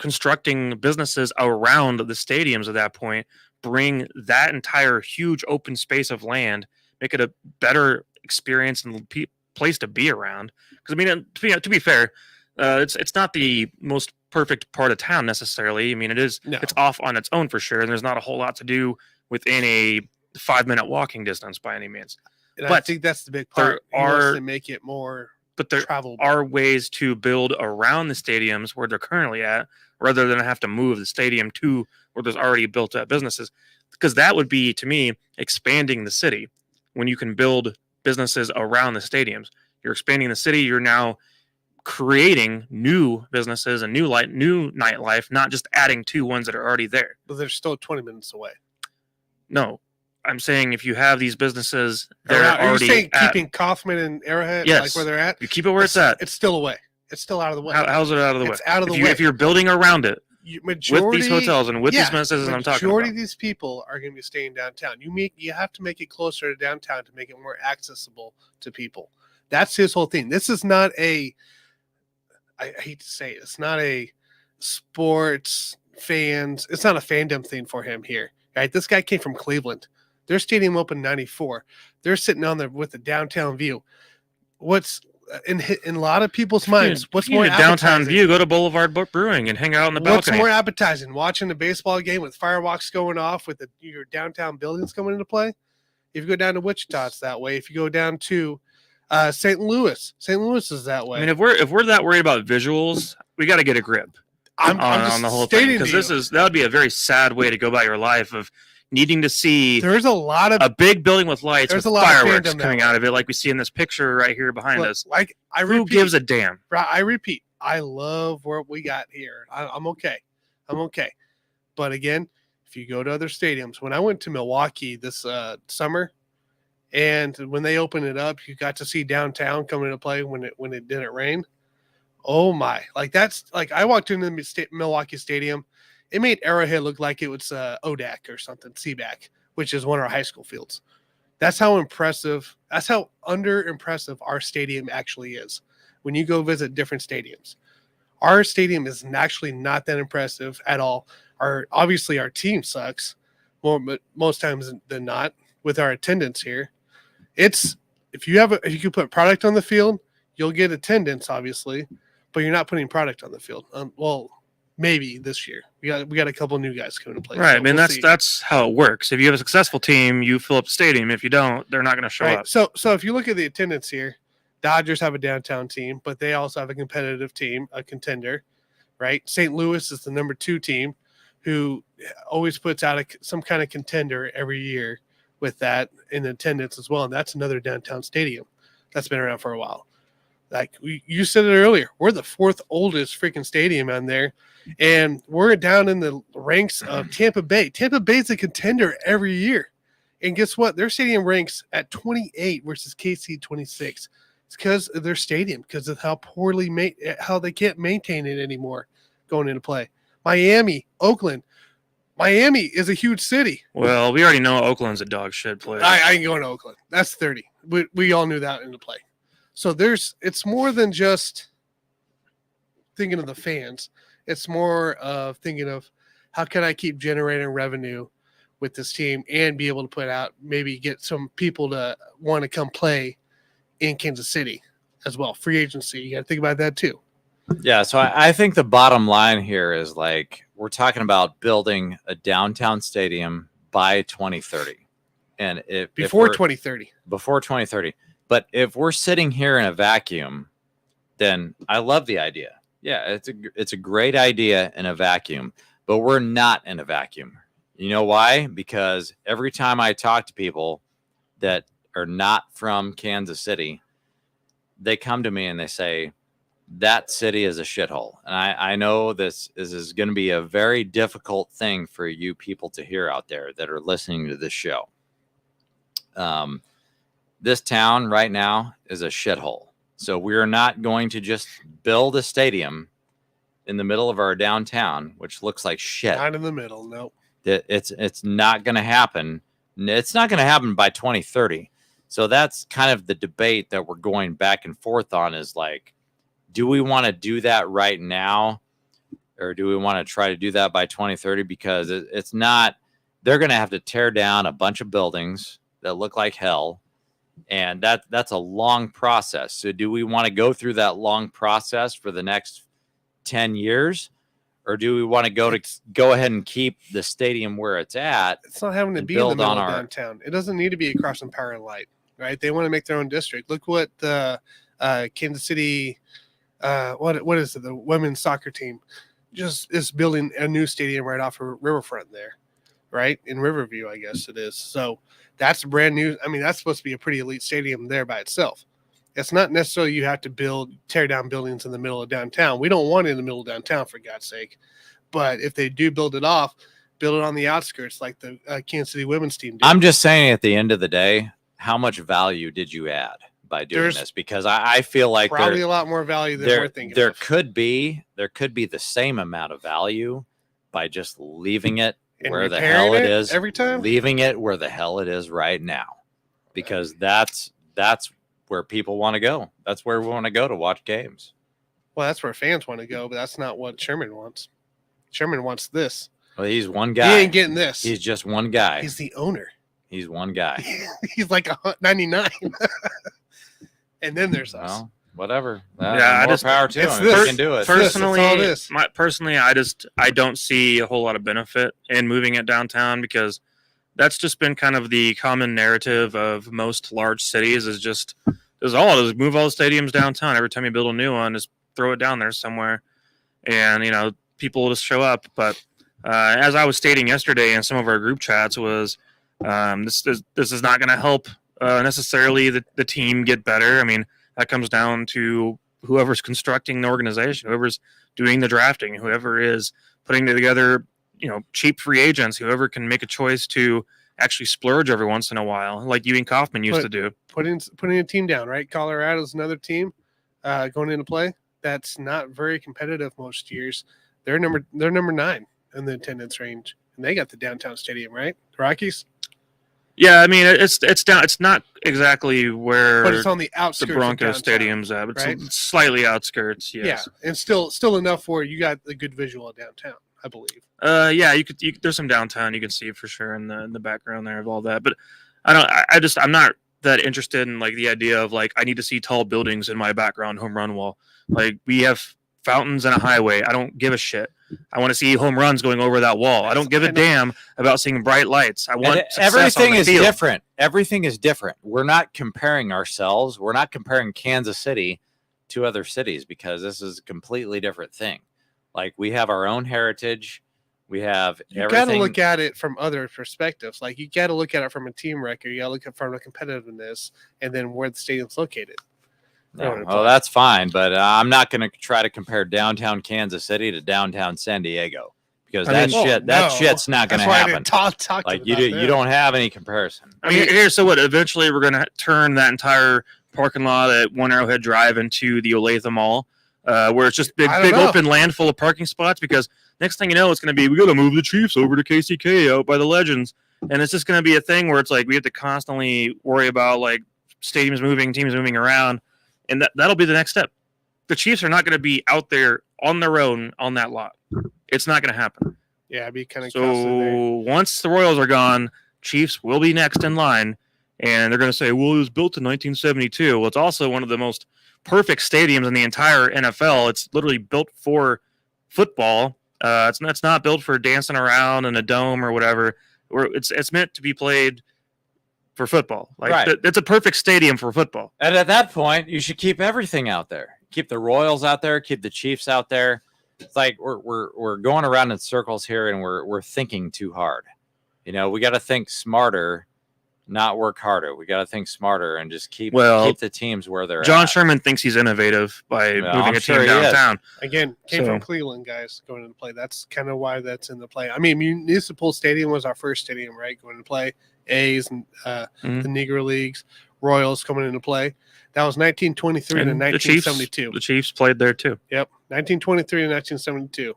constructing businesses around the stadiums at that point? Bring that entire huge open space of land, make it a better experience and place to be around. Because I mean, to be fair, it's not the most perfect part of town necessarily. I mean, it's off on its own for sure, and there's not a whole lot to do within a 5-minute walking distance by any means. And But I think that's the big part. He wants to make it more But there travelable. are ways to build around the stadiums where they're currently at, rather than have to move the stadium to where there's already built up businesses. Because that would be, to me, expanding the city. When you can build businesses around the stadiums, you're expanding the city. You're now creating new businesses and new nightlife, not just adding to ones that are already there. But they're still 20 minutes away. No, I'm saying if you have these businesses, Are they're you already saying at, keeping Kaufman and Arrowhead Yes. like where they're at? you keep it where it's at. It's still away. It's still out of the way. How's it out of the way? It's out of the if way. If you're building around it with these hotels and with these yeah, businesses, I'm talking majority about. of these people are going to be staying downtown. You have to make it closer to downtown to make it more accessible to people. That's his whole thing. This is not I hate to say it, it's not a sports fans. It's not a fandom thing for him here. Right? This guy came from Cleveland. Their stadium opened in '94. They're sitting on there with the downtown view. What's in a lot of people's minds? What's You more need a downtown appetizing? view? Go to Boulevard Brewing and hang out on the What's balcony. more appetizing? Watching a baseball game with fireworks going off with your downtown buildings coming into play? If you go down to Wichita, it's that way. If you go down to St. Louis is that way. I mean, if we're that worried about visuals, we got to get a grip I'm just on the whole thing, stating because to you, that would be a very sad way to go about your life of needing to see there's a lot of a big building with lights There's with a lot of fireworks fandom coming that out of it, like we see in this picture right here behind us. like Who gives a damn? I repeat, I love what we got here. I'm okay. But again, if you go to other stadiums, when I went to Milwaukee this summer, and when they opened it up, you got to see downtown coming into play when it didn't rain. Oh my! Like that's like I walked into the Milwaukee Stadium. It made Arrowhead look like it was ODAC or something, CBAC, which is one of our high school fields. That's how impressive. That's how under impressive our stadium actually is. When you go visit different stadiums, our stadium is actually not that impressive at all. Obviously our team sucks most times than not with our attendance here. If you can put product on the field, you'll get attendance, obviously, but you're not putting product on the field. Well, maybe this year. We got a couple new guys coming to play. Right. so I mean, we'll see. that's how it works. If you have a successful team, you fill up the stadium. If you don't, they're not going to show right. up. So if you look at the attendance here, Dodgers have a downtown team, but they also have a competitive team, a contender, right? St. Louis is the number 2 team who always puts out some kind of contender every year with that in attendance as well. And that's another downtown stadium that's been around for a while. Like you said it earlier, we're the 4th oldest freaking stadium on there. And we're down in the ranks of Tampa Bay. Tampa Bay's a contender every year. And guess what? Their stadium ranks at 28 versus KC 26. It's because of their stadium, because of how poorly how they can't maintain it anymore going into play. Miami, Oakland. Miami is a huge city. Well, we already know Oakland's a dog shit place. I ain't going to Oakland. That's 30. We all knew that into play. So it's more than just thinking of the fans. It's more of thinking of how can I keep generating revenue with this team and be able to put out, maybe get some people to want to come play in Kansas City as well. Free agency. You got to think about that too. Yeah. So I think the bottom line here is like, we're talking about building a downtown stadium by 2030. And Before 2030. Before 2030. But if we're sitting here in a vacuum, then I love the idea. Yeah, it's a great idea in a vacuum, but we're not in a vacuum. You know why? Because every time I talk to people that are not from Kansas City, they come to me and they say, that city is a shithole. And I know this is going to be a very difficult thing for you people to hear out there that are listening to this show. This town right now is a shithole. So we are not going to just build a stadium in the middle of our downtown, which looks like shit. Not in the middle, no. It's not going to happen. It's not going to happen by 2030. So that's kind of the debate that we're going back and forth on is like, do we want to do that right now? Or do we want to try to do that by 2030? Because it's not, they're going to have to tear down a bunch of buildings that look like hell. And that's a long process. So do we want to go through that long process for the next 10 years? Or do we want to go ahead and keep the stadium where it's at? It's not having to be in the middle of downtown. It doesn't need to be across from Power and Light, right? They want to make their own district. Look what the Kansas City, what is it? The women's soccer team just is building a new stadium right off of Riverfront there, right? In Riverview, I guess it is. So that's brand new. I mean, that's supposed to be a pretty elite stadium there by itself. It's not necessarily you have to tear down buildings in the middle of downtown. We don't want it in the middle of downtown, for God's sake. But if they do build it off, build it on the outskirts like the Kansas City women's team did. I'm just saying at the end of the day, how much value did you add by doing this? Because I feel like probably a lot more value than we're thinking. There could be the same amount of value by just leaving it where the hell it is every time, leaving it where the hell it is right now, because that's where people want to go. That's where we want to go to watch games. Well, that's where fans want to go, but that's not what Sherman wants. Sherman wants this. Well, he's one guy. He ain't getting this. He's just one guy. He's the owner. He's one guy. He's like 99. And then there's us. Well, whatever. Yeah, more power to him. this. He can do it. Personally, I don't see a whole lot of benefit in moving it downtown, because that's just been kind of the common narrative of most large cities is just move all the stadiums downtown. Every time you build a new one, just throw it down there somewhere, and people will just show up. But as I was stating yesterday in some of our group chats, was this is not going to help necessarily the team get better. I mean, that comes down to whoever's constructing the organization, whoever's doing the drafting, whoever is putting together cheap free agents, whoever can make a choice to actually splurge every once in a while, like Ewing Kauffman used to do. Putting a team down, right? Colorado's another team going into play that's not very competitive most years. They're number 9 in the attendance range, and they got the downtown stadium, right? The Rockies. Yeah, I mean it's down. It's not exactly where, but it's on the outskirts. The Broncos Stadium's at, but right? It's slightly outskirts. Yes. Yeah, and still enough where you got the good visual of downtown, I believe. Yeah, you could. There's some downtown you can see for sure in the background there of all that. But I'm not that interested in like the idea of like I need to see tall buildings in my background home run wall. Like we have fountains and a highway. I don't give a shit. I want to see home runs going over that wall. I don't give a damn about seeing bright lights. I want everything is field. different. Everything is different. We're not comparing ourselves. We're not comparing Kansas City to other cities because this is a completely different thing. Like we have our own heritage. We have You everything. got to look at it from other perspectives. Like you got to look at it from a team record. You got to look at it from a competitiveness, and then where the stadium's located. No, well, that's fine, but I'm not going to try to compare downtown Kansas City to downtown San Diego because that shit's not going to That's why I happen. didn't talk Like to you about that. don't have any comparison. I mean, here's so what? Eventually, we're going to turn that entire parking lot at One Arrowhead Drive into the Olathe Mall, where it's just big I don't know. open land full of parking spots. Because next thing you know, it's going to be we got to move the Chiefs over to KCK out by the Legends, and it's just going to be a thing where it's like we have to constantly worry about like stadiums moving, teams moving around, and that'll be the next step. The Chiefs are not going to be out there on their own on that lot. It's not going to happen. Yeah, it'd be kind of So once the Royals are gone, Chiefs will be next in line, and they're going to say, "Well, it was built in 1972." Well, it's also one of the most perfect stadiums in the entire NFL. It's literally built for football. It's not built for dancing around in a dome or whatever. It's meant to be played for football. Like Right. It's a perfect stadium for football. And at that point, you should keep everything out there. Keep the Royals out there. Keep the Chiefs out there. It's like we're going around in circles here, and we're thinking too hard. You know, we got to think smarter, not work harder. We got to think smarter and just keep the teams where they're John at. Sherman thinks he's innovative by moving I'm a sure team he is. downtown. Again, came So- from Cleveland, guys, going into play. That's kind of why that's in the play. I mean, Municipal Stadium was our first stadium, right? Going into play. A's and the Negro Leagues, Royals coming into play. That was 1923 to And 1972. The Chiefs played there too. Yep, 1923 to 1972.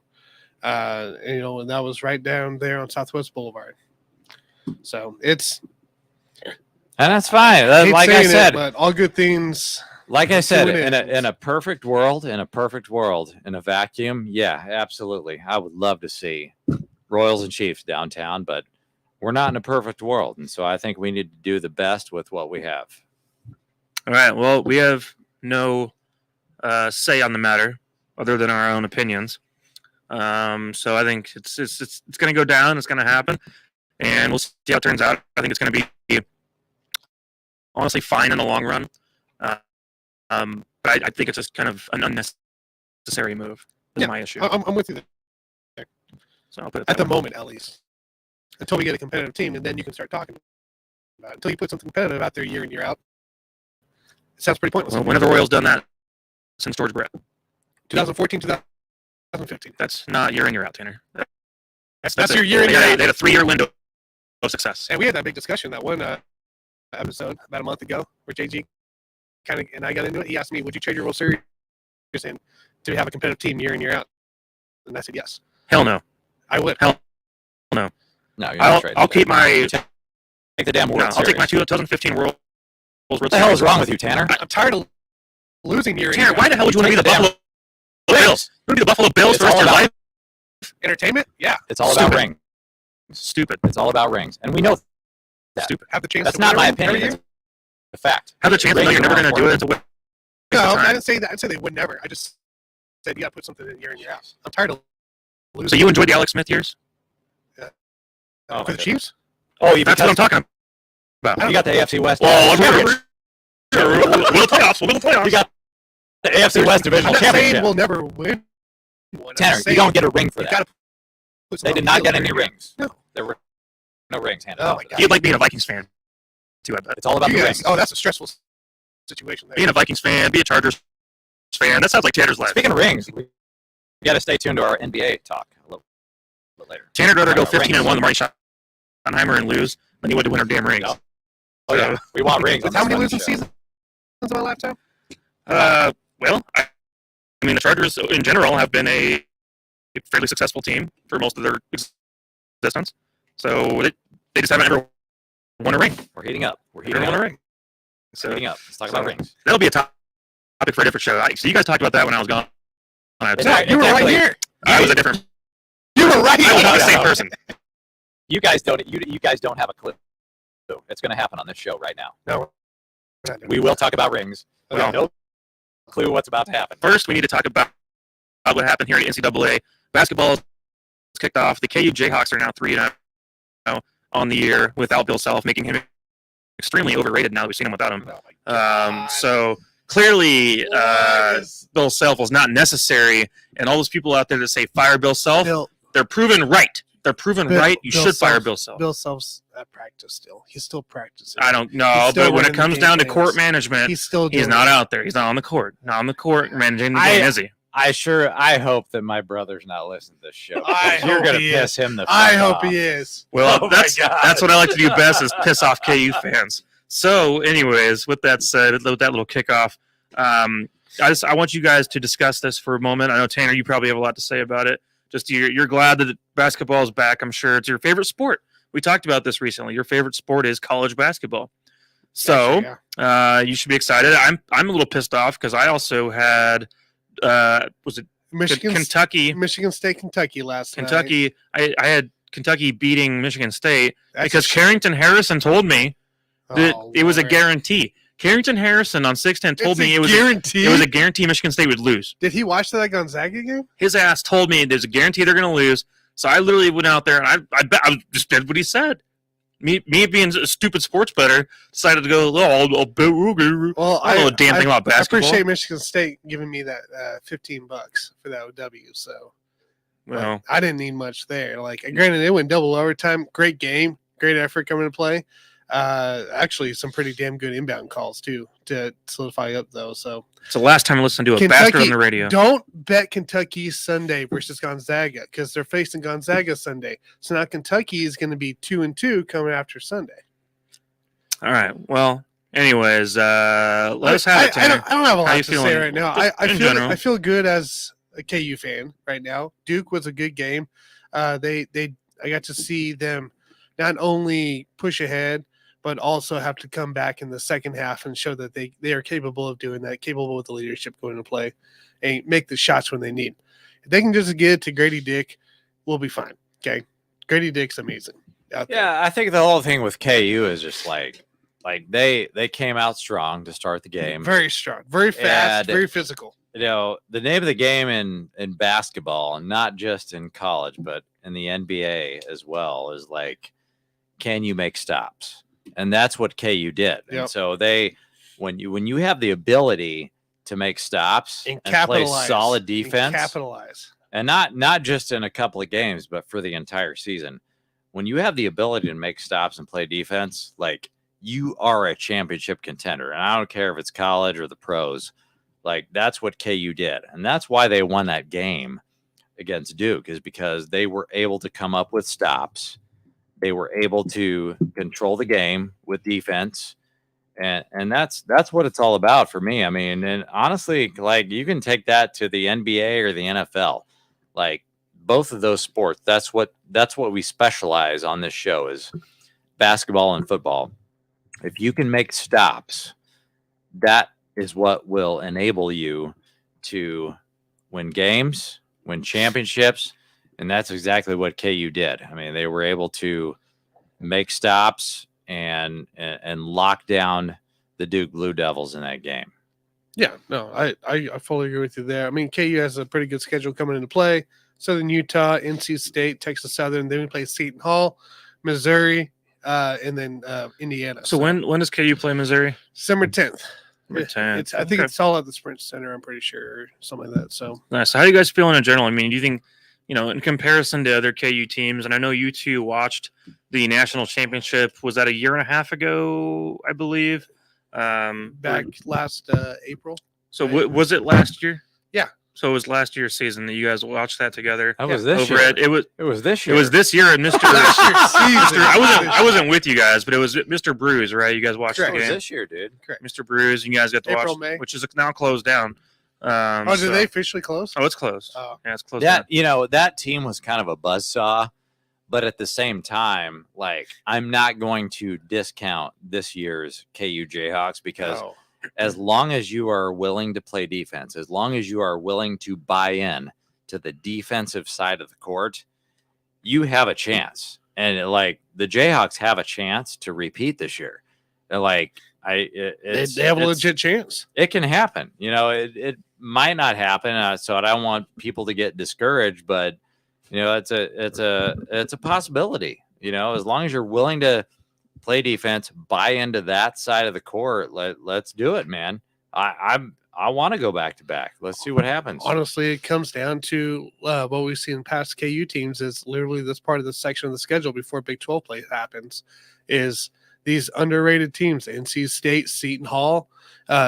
And that was right down there on Southwest Boulevard. So it's And that's fine. hate Like I saying it, said, but all good things. like I said, Doing it. in a perfect world, in a vacuum, yeah, absolutely. I would love to see Royals and Chiefs downtown, but we're not in a perfect world, and so I think we need to do the best with what we have. All right. Well, we have no say on the matter other than our own opinions. So I think it's going to go down. It's going to happen, and we'll see how it turns out. I think it's going to be honestly fine in the long run. But I think it's just kind of an unnecessary move. Is Yeah, my issue. I'm with you there. So I'll put it At that the way. moment, at least. Until we get a competitive team, and then you can start talking about it. Until you put something competitive out there year in, year out, it sounds pretty pointless. Well, when have the Royals done that since George Brett? 2014, 2015. That's not year in year out, Tanner. That's your year in, They year had out. they had a 3-year window of success. And we had that big discussion, that one episode about a month ago, where JG kind of and I got into it. He asked me, "Would you trade your World Series in to have a competitive team year in, year out?" And I said, "Yes, Hell no. I would." No, you're not trading I'll that. keep my Take the damn no, World I'll take my Series. 2015 World What the hell is wrong with you, Tanner? I'm tired of losing year in, Tanner, year why out. the hell would you want to be the Take the Buffalo Bills? You want to be the Buffalo Bills It's for the rest all of your about- life? Entertainment? Yeah, It's all about Stupid. rings. Stupid. It's all about rings, and we know that. Stupid. have the chance. That's to not win my every opinion. year. It's a fact. Have the chance to know you're never going to do it. It's a waste No, of I time. didn't say that. I said they would never. I just said you got to put something in year in, year out. I'm tired of losing. So you enjoyed the Alex Smith years? Oh, for the Chiefs? Oh, you That's what I'm talking about. You got the AFC West. Well, Championship. we'll playoffs. We'll playoffs. You got the AFC West I'm divisional not saying championship. we'll never win one. I'm Tanner, just you saying don't get a ring for you that. gotta put They something did on not the get field any every year. rings. No. There were no rings handed Oh out. my to God. them. You'd like being a Vikings fan, too, I bet. It's all about You the guys, rings. oh, that's a stressful situation there. Being a Vikings fan, be a Chargers fan. That sounds like Tanner's life. Speaking of rings, we got to stay tuned to our NBA talk a little bit later. Tanner'd rather go Rings. 15-1 than Marty Schottenheimer and lose than he would to win her damn rings. No. Oh yeah, we want rings. on How this many fucking losing show. seasons in my lifetime? Well, I mean, the Chargers in general have been a fairly successful team for most of their existence. So they just haven't ever won a ring. We're heating up. We're They heating never won up. a ring. So Heating up. Let's talk about rings. that'll be a topic for a different show. So you guys talked about that when I was gone. Exactly. You were right here. I was a different. You were right I was not the here. same person. You guys don't. You guys don't have a clue. It's going to happen on this show right now. No. We will talk about rings. We have no clue what's about to happen. First, we need to talk about what happened here at NCAA. Basketball is kicked off. The KU Jayhawks are now 3-0 on the year without Bill Self, making him extremely overrated now that we've seen him without him. So clearly, Bill Self was not necessary, and all those people out there that say fire Bill Self, they're proven right. They're proven right. You should fire Bill Self. Bill Self's at practice still. He's still practicing. I don't know, but when it comes down to court management, he's not out there. He's not on the court. Not on the court managing the game, is he? I hope that my brother's not listening to this show. You're going to piss him the fuck I hope off. he is. Well, that's what I like to do best is piss off KU fans. So, anyways, with that said, with that little kickoff, I want you guys to discuss this for a moment. I know, Tanner, you probably have a lot to say about it. Just you're glad that basketball is back. I'm sure it's your favorite sport. We talked about this recently. Your favorite sport is college basketball. So you should be excited. I'm a little pissed off because I also had was it Kentucky? Michigan State, Kentucky last night. Kentucky. I had Kentucky beating Michigan State because Carrington Harrison told me that it was a guarantee. Carrington Harrison on 610 told me it was a guarantee Michigan State would lose. Did he watch that Gonzaga game? His ass told me there's a guarantee they're going to lose. So I literally went out there and I just did what he said. Me being a stupid sports bettor decided to go. I'll bet we'll get. Well, I don't know a damn thing about basketball. I appreciate Michigan State giving me that $15 for that W. So, well, I didn't need much there. Like, granted, it went double overtime. Great game, great effort coming to play. Actually, some pretty damn good inbound calls too to solidify up though. So it's the last time I listened to a bastard on the radio. Don't bet Kentucky Sunday versus Gonzaga because they're facing Gonzaga Sunday. So now Kentucky is going to be 2-2 coming after Sunday. All right. Well, anyways, let us have it. I don't have a lot to say right now. I feel good as a KU fan right now. Duke was a good game. I got to see them not only push ahead, but also have to come back in the second half and show that they are capable of doing that, capable with the leadership going to play, and make the shots when they need. If they can just get it to Grady Dick, we'll be fine. Okay, Grady Dick's amazing. I think the whole thing with KU is just like they came out strong to start the game, very strong, very fast, very physical. You know, the name of the game in basketball, and not just in college, but in the NBA as well, is like, can you make stops? And that's what KU did. Yep. And so when you have the ability to make stops and play solid defense, and not just in a couple of games, but for the entire season, when you have the ability to make stops and play defense, like, you are a championship contender. And I don't care if it's college or the pros, like, that's what KU did. And that's why they won that game against Duke, is because they were able to come up with stops. They were able to control the game with defense, and that's what it's all about for me. I mean, and honestly, like, you can take that to the NBA or the NFL, like, both of those sports. That's what we specialize on this show, is basketball and football. If you can make stops, that is what will enable you to win games, win championships. And that's exactly what KU did. I mean, they were able to make stops and lock down the Duke Blue Devils in that game. Yeah, no, I fully agree with you there. I mean, KU has a pretty good schedule coming into play. Southern Utah, NC State, Texas Southern. Then we play Seton Hall, Missouri, and then Indiana. So when does KU play Missouri? December 10th. I think okay. It's all at the Sprint Center, I'm pretty sure, or something like that. So nice. So how do you guys feel in general? I mean, do you think, in comparison to other KU teams, and I know you two watched the national championship, was that a year and a half ago, I believe? Back last April. So was it last year? Yeah. So it was last year's season that you guys watched that together. That was this year. It was this year. It was this year, and Mr. I wasn't with you guys, but it was Mr. Brews, right? You guys watched the game. It was this year, dude. Correct. Mr. Brews, and you guys got to April, watch, May. which is now closed down. Did they officially close? Oh, it's closed. Oh. Yeah, it's closed down. That team was kind of a buzzsaw, but at the same time, like, I'm not going to discount this year's KU Jayhawks, because as long as you are willing to play defense, as long as you are willing to buy in to the defensive side of the court, you have a chance. And like, the Jayhawks have a chance to repeat this year. And like they have a legit chance. It can happen. It might not happen. So I don't want people to get discouraged, but it's a possibility. As long as you're willing to play defense, buy into that side of the court, let's do it, man. I want to go back to back. Let's see what happens. Honestly, it comes down to what we've seen in past KU teams is literally this part of the section of the schedule before Big 12 play happens is these underrated teams, NC State, Seton Hall,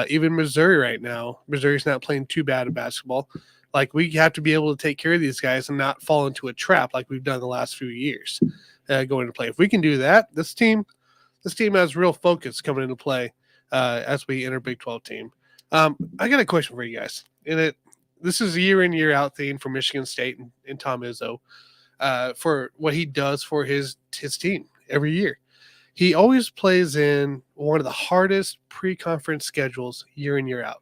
even Missouri right now. Missouri's not playing too bad at basketball. Like, we have to be able to take care of these guys and not fall into a trap like we've done the last few years going to play. If we can do that, this team has real focus coming into play as we enter Big 12 team. I got a question for you guys. This is a year in, year out thing for Michigan State and Tom Izzo for what he does for his team every year. He always plays in one of the hardest pre-conference schedules year in, year out.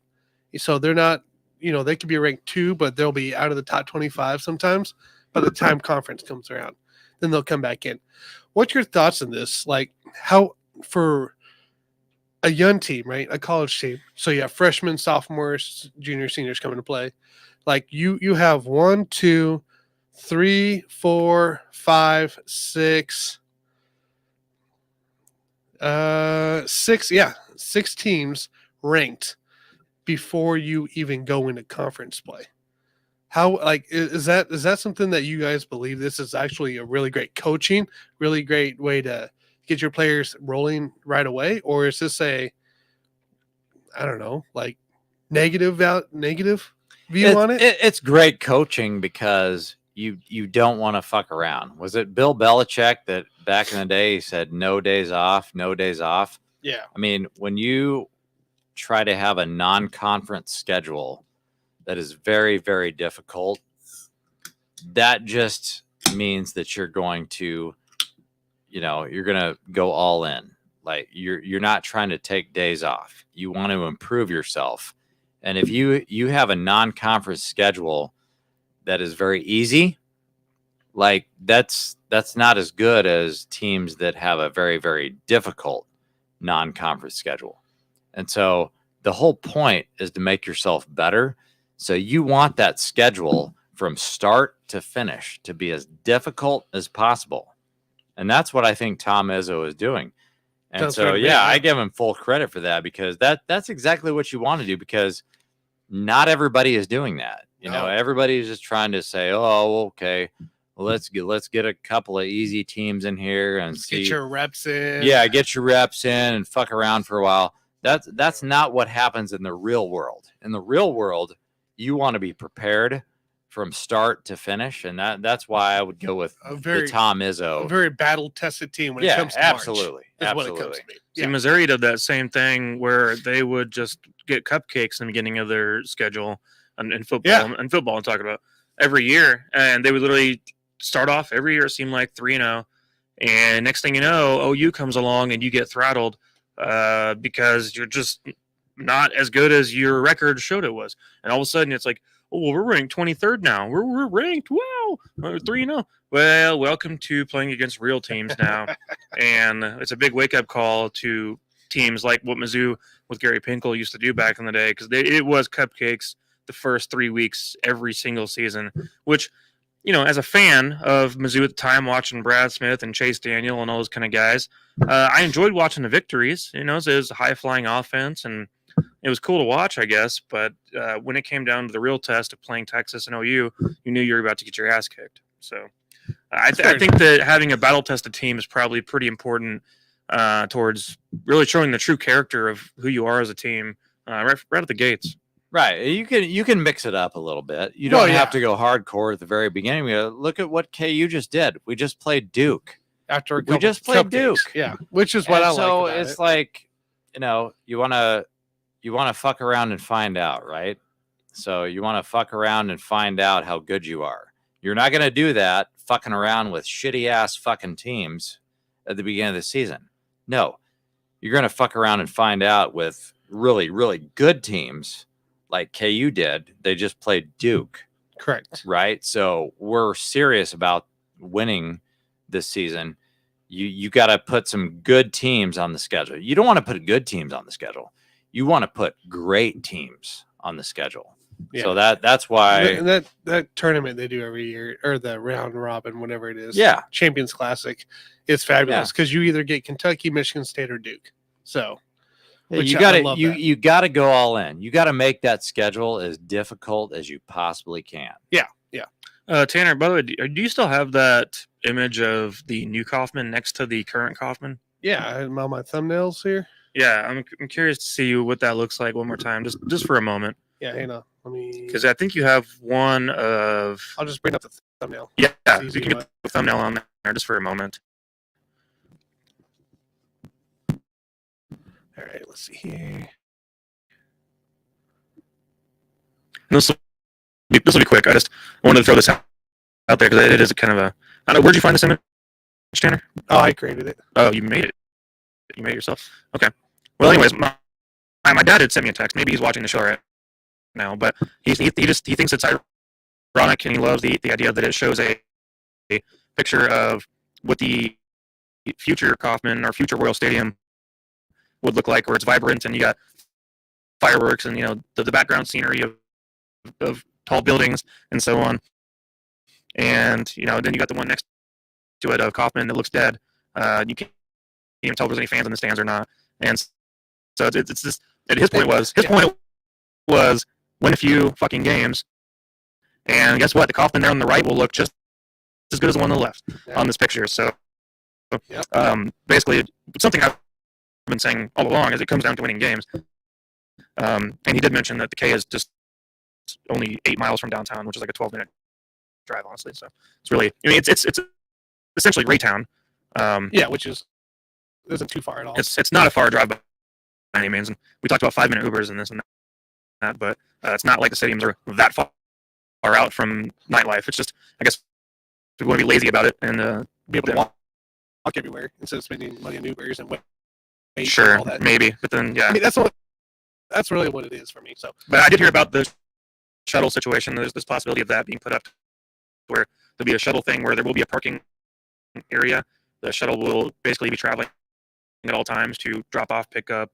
So they're not, they could be ranked 2, but they'll be out of the top 25 sometimes by the time conference comes around. Then they'll come back in. What's your thoughts on this? Like, how for a young team, right? A college team. So you have freshmen, sophomores, juniors, seniors coming to play. Like you have 1, 2, 3, 4, 5, 6, 6 teams ranked before you even go into conference play. How, like, is that something that you guys believe this is actually a really great coaching, really great way to get your players rolling right away? Or is this I don't know, like negative view on it? It's great coaching because you don't want to fuck around. Was it Bill Belichick that back in the day he said no days off? Yeah. I mean, when you try to have a non-conference schedule that is very, very difficult, that just means that you're going to go all in. Like you're not trying to take days off. You want to improve yourself. And if you have a non-conference schedule that is very easy, like that's not as good as teams that have a very, very difficult non-conference schedule. And so the whole point is to make yourself better. So you want that schedule from start to finish to be as difficult as possible. And that's what I think Tom Izzo is doing. And I give him full credit for that because that's exactly what you want to do, because not everybody is doing that. Everybody is just trying to say, oh, okay, well, let's get a couple of easy teams in here and get your reps in. Yeah, get your reps in and fuck around for a while. That's not what happens in the real world. In the real world, you want to be prepared from start to finish, and that's why I would go with the Tom Izzo. A very battle-tested team when it comes to absolutely. March. Absolutely. What it comes to be. See, Missouri did that same thing where they would just get cupcakes in the beginning of their schedule in football. And football, I'm talking about every year, and they would literally start off every year. It seemed like 3-0, and next thing you know, OU comes along and you get throttled because you're just not as good as your record showed it was, and all of a sudden it's like, oh, well, we're ranked 23rd now. We're ranked. Wow, 3-0. Well, welcome to playing against real teams now, and it's a big wake up call to teams like what Mizzou with Gary Pinkel used to do back in the day, because it was cupcakes the first 3 weeks every single season. Which, as a fan of Mizzou at the time, watching Brad Smith and Chase Daniel and all those kind of guys, I enjoyed watching the victories. It was a high flying offense and it was cool to watch, I guess, but when it came down to the real test of playing Texas and OU, you knew you were about to get your ass kicked. So I think that having a battle-tested team is probably pretty important towards really showing the true character of who you are as a team right at the gates. Right. You can mix it up a little bit. You don't have to go hardcore at the very beginning. Look at what KU just did. We just played Duke. We just played Duke. Yeah, which is what I like about it. So it's like, you want to fuck around and find out, right? So you want to fuck around and find out how good you are. You're not going to do that fucking around with shitty ass fucking teams at the beginning of the season. No, you're going to fuck around and find out with really, really good teams like KU did. They just played Duke. Correct. Right? So we're serious about winning this season. you got to put some good teams on the schedule. You don't want to put good teams on the schedule. You want to put great teams on the schedule. Yeah. So that's why. And that tournament they do every year, or the round robin, whatever it is. Yeah. Champions Classic is fabulous because you either get Kentucky, Michigan State, or Duke. So You got to you got to go all in. You got to make that schedule as difficult as you possibly can. Yeah. Tanner, by the way, do you still have that image of the new Kaufman next to the current Kaufman? Yeah, I have all my thumbnails here. Yeah, I'm curious to see what that looks like one more time, just for a moment. Yeah, hang on. Let me. Because I think you have one of. I'll just bring up the thumbnail. Yeah, It's you easy can get the thumbnail on there just for a moment. All right, let's see here. This will be quick. I wanted to throw this out there because it is kind of a. I don't know, where'd you find this image, Tanner? Oh, I created it. Oh, you made it. You made it yourself. Okay. Well, anyways, my dad had sent me a text. Maybe he's watching the show right now, but he thinks it's ironic, and he loves the idea that it shows a picture of what the future Kaufman or future Royal Stadium would look like, where it's vibrant and you got fireworks and the background scenery of tall buildings and so on. And then you got the one next to it of Kaufman that looks dead. You can't even tell if there's any fans in the stands or not. And so it's just his point was win a few fucking games. And guess what? The Kaufman there on the right will look just as good as the one on the left on this picture. So basically, something I've been saying all along is it comes down to winning games. And he did mention that the K is just only 8 miles from downtown, which is like a 12-minute drive, honestly. So it's really, it's essentially Raytown. Which isn't too far at all. It's not a far drive by any means. And we talked about 5-minute Ubers and this and that, but it's not like the stadiums are that far out from nightlife. It's just, I guess, we want to be lazy about it and Be able to walk everywhere instead of spending money on Ubers and wait. Sure, and all that. maybe, but then I mean, that's really what it is for me. So, but I did hear about the shuttle situation. There's this possibility of that being put up, where there'll be a shuttle thing where there will be a parking area. The shuttle will basically be traveling at all times to drop off, pick up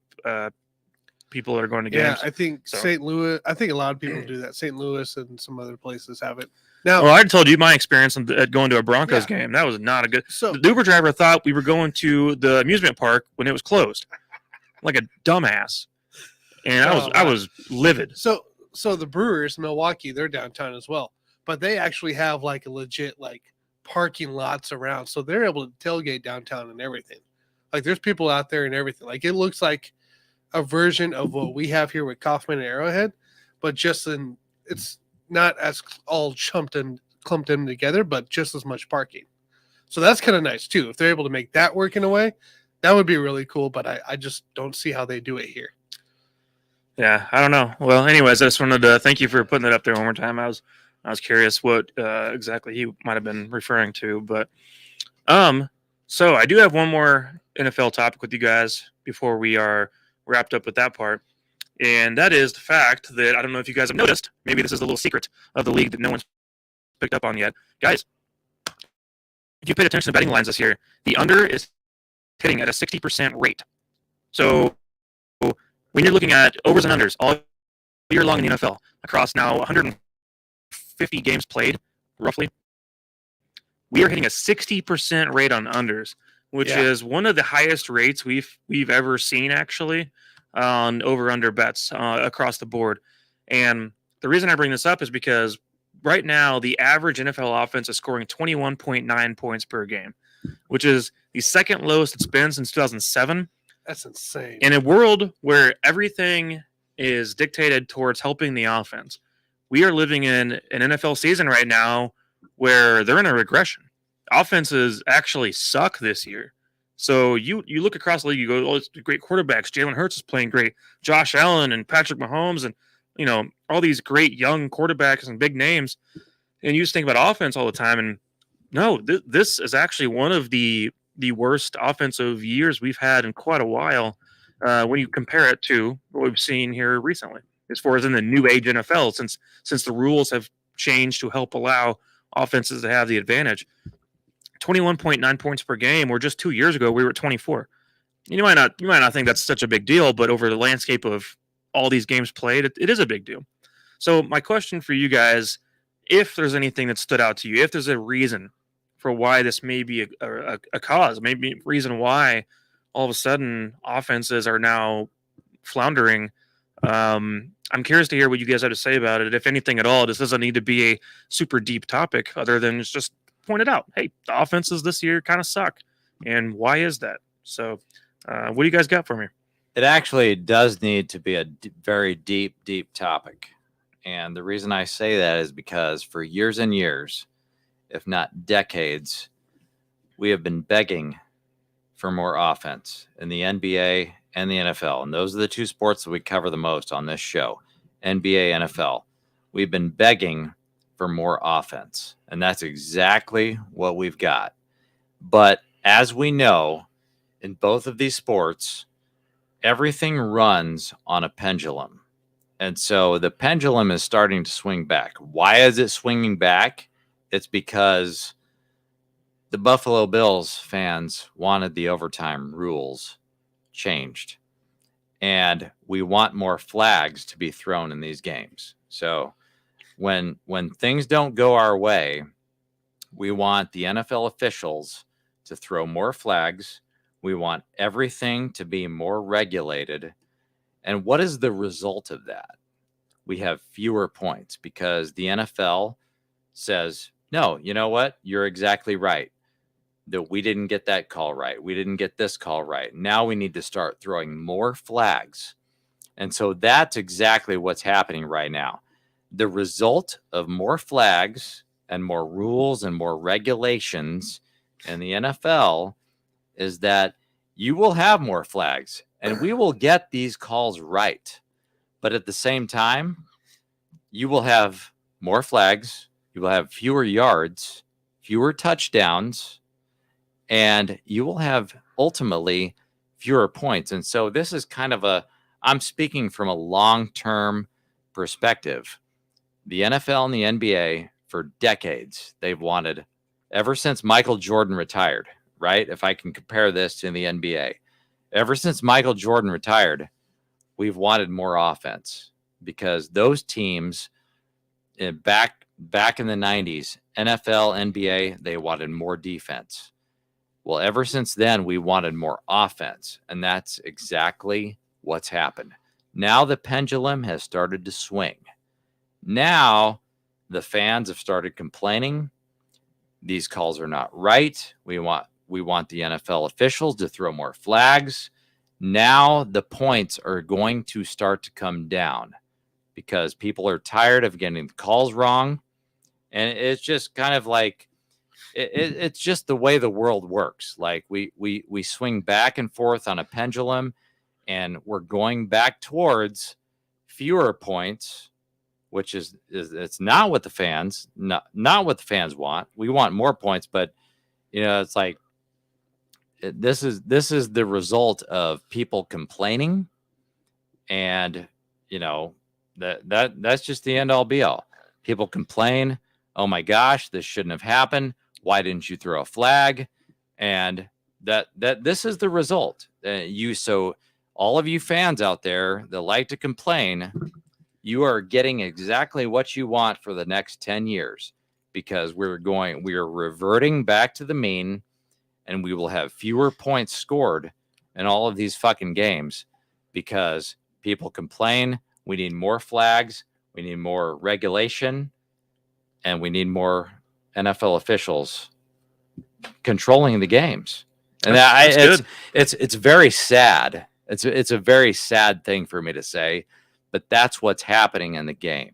people that are going to games. yeah, I think So- St. Louis. I think a lot of people do that. St. Louis and some other places have it. Now, Well, I told you my experience at going to a Broncos game. That was not a good. so The Uber driver thought we were going to the amusement park when it was closed, like a dumbass. And I was livid. So the Brewers, Milwaukee, they're downtown as well, but they actually have like a legit like parking lots around, so they're able to tailgate downtown and everything. Like there's people out there and everything. Like it looks like a version of what we have here with Kaufman and Arrowhead, but it's not as all clumped in together, but just as much parking. So that's kind of nice too. If they're able to make that work in a way, that would be really cool. But I just don't see how they do it here. Yeah, I don't know. Well, anyways, I just wanted to thank you for putting that up there one more time. I was curious what exactly he might have been referring to, but so I do have one more NFL topic with you guys before we are wrapped up with that part, and that is the fact that I don't know if you guys have noticed. Maybe this is a little secret of the league that no one's picked up on yet, guys. If you paid attention to betting lines this year, the under is hitting at a 60% rate. So when you're looking at overs and unders all year long in the NFL, across now 150 games played, roughly, we are hitting a 60% rate on unders, which is one of the highest rates we've ever seen, actually, on over-under bets across the board. And the reason I bring this up is because right now the average NFL offense is scoring 21.9 points per game, which is the second lowest it's been since 2007. That's insane. In a world where everything is dictated towards helping the offense, we are living in an NFL season right now where they're in a regression. Offenses actually suck this year. So you look across the league, you go, oh, it's great quarterbacks. Jalen Hurts is playing great. Josh Allen and Patrick Mahomes and, all these great young quarterbacks and big names. And you just think about offense all the time. And no, this is actually one of the worst offensive years we've had in quite a while when you compare it to what we've seen here recently, as far as in the new age NFL, since the rules have changed to help allow offenses to have the advantage. 21.9 points per game, where just 2 years ago we were at 24. You might not think that's such a big deal, but over the landscape of all these games played, it is a big deal. So my question for you guys, if there's anything that stood out to you, if there's a reason for why this may be a cause, maybe a reason why all of a sudden offenses are now floundering. I'm curious to hear what you guys have to say about it. If anything at all, this doesn't need to be a super deep topic other than just point it out. Hey, the offenses this year kind of suck. And why is that? So what do you guys got for me? It actually does need to be a very deep, deep topic. And the reason I say that is because for years and years, if not decades, we have been begging for more offense in the NBA and the NFL. And those are the two sports that we cover the most on this show, NBA, NFL. We've been begging for more offense, and that's exactly what we've got. But as we know, in both of these sports, everything runs on a pendulum. And so the pendulum is starting to swing back. Why is it swinging back? It's because the Buffalo Bills fans wanted the overtime rules changed. And we want more flags to be thrown in these games. So when things don't go our way, we want the NFL officials to throw more flags. We want everything to be more regulated. And what is the result of that? We have fewer points because the NFL says, no, you know what? You're exactly right. That we didn't get that call right. We didn't get this call right. Now we need to start throwing more flags. And so that's exactly what's happening right now. The result of more flags and more rules and more regulations in the NFL is that you will have more flags and we will get these calls right. But at the same time, you will have more flags, you will have fewer yards, fewer touchdowns, and you will have ultimately fewer points. And so this is kind of I'm speaking from a long-term perspective. The NFL and the NBA for decades, they've wanted, ever since Michael Jordan retired, right? If I can compare this to the NBA, ever since Michael Jordan retired, we've wanted more offense because those teams back in the 90s, NFL, NBA, they wanted more defense. Well, ever since then, we wanted more offense, and that's exactly what's happened. Now the pendulum has started to swing. Now the fans have started complaining. These calls are not right. We want the NFL officials to throw more flags. Now the points are going to start to come down because people are tired of getting the calls wrong. And it's just kind of like, it's just the way the world works. Like we swing back and forth on a pendulum, and we're going back towards fewer points, which is it's not what the fans not what the fans want. We want more points, but it's like this is the result of people complaining, and that's just the end all be all. People complain, oh my gosh, this shouldn't have happened. Why didn't you throw a flag? And that this is the result. So all of you fans out there that like to complain, you are getting exactly what you want for the next 10 years because we are reverting back to the mean, and we will have fewer points scored in all of these fucking games because people complain. We need more flags. We need more regulation, and we need more NFL officials controlling the games. And it's very sad. It's a very sad thing for me to say, but that's what's happening in the game.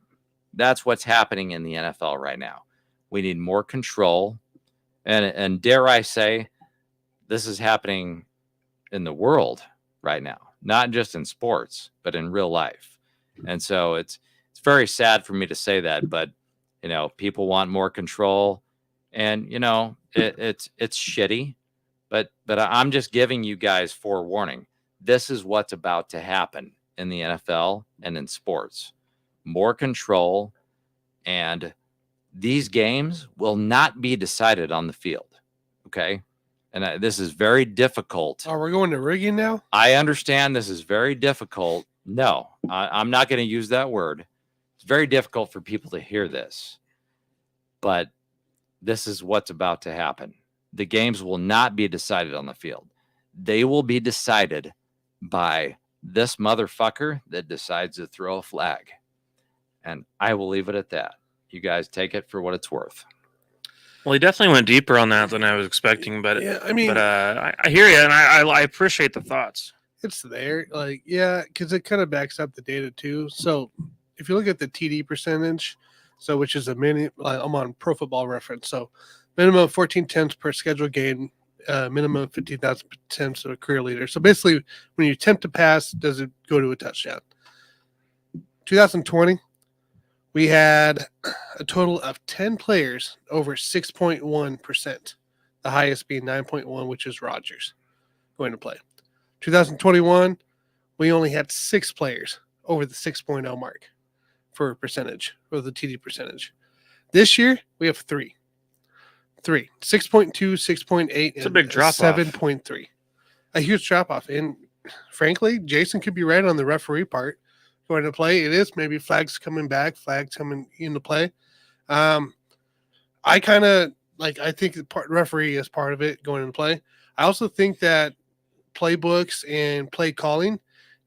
That's what's happening in the NFL right now. We need more control, and dare I say, this is happening in the world right now, not just in sports, but in real life. And so it's very sad for me to say that, but people want more control, and it's shitty, but I'm just giving you guys forewarning. This is what's about to happen in the NFL and in sports. More control, and these games will not be decided on the field. Okay. And this is very difficult. Oh, we're going to rigging now? I understand this is very difficult. No, I'm not going to use that word. It's very difficult for people to hear this. But this is what's about to happen. The games will not be decided on the field. They will be decided by this motherfucker that decides to throw a flag. And I will leave it at that. You guys take it for what it's worth. Well, he definitely went deeper on that than I was expecting, but Yeah, I mean, I hear you, and I appreciate the thoughts. it's there. Like, yeah, because it kind of backs up the data too. So if you look at the TD percentage, so which is I'm on Pro Football Reference. So minimum 14 attempts per scheduled game, minimum 15,000 attempts to a career leader. So basically, when you attempt to pass, does it go to a touchdown? 2020, we had a total of 10 players over 6.1%, the highest being 9.1, which is Rodgers going to play. 2021, we only had 6 players over the 6.0 mark for percentage, or the TD percentage. This year, we have 3. 6.2, 6.8, It's a big drop-off. 7.3. A huge drop off. And frankly, Jason could be right on the referee part going to play. It is maybe flags coming back, flags coming into play. I kind of I think the referee is part of it going into play. I also think that playbooks and play calling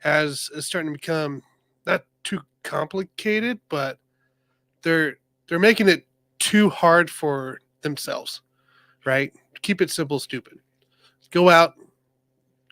is starting to become not too complicated, but they're making it too hard for themselves, right? Keep it simple, stupid. Go out,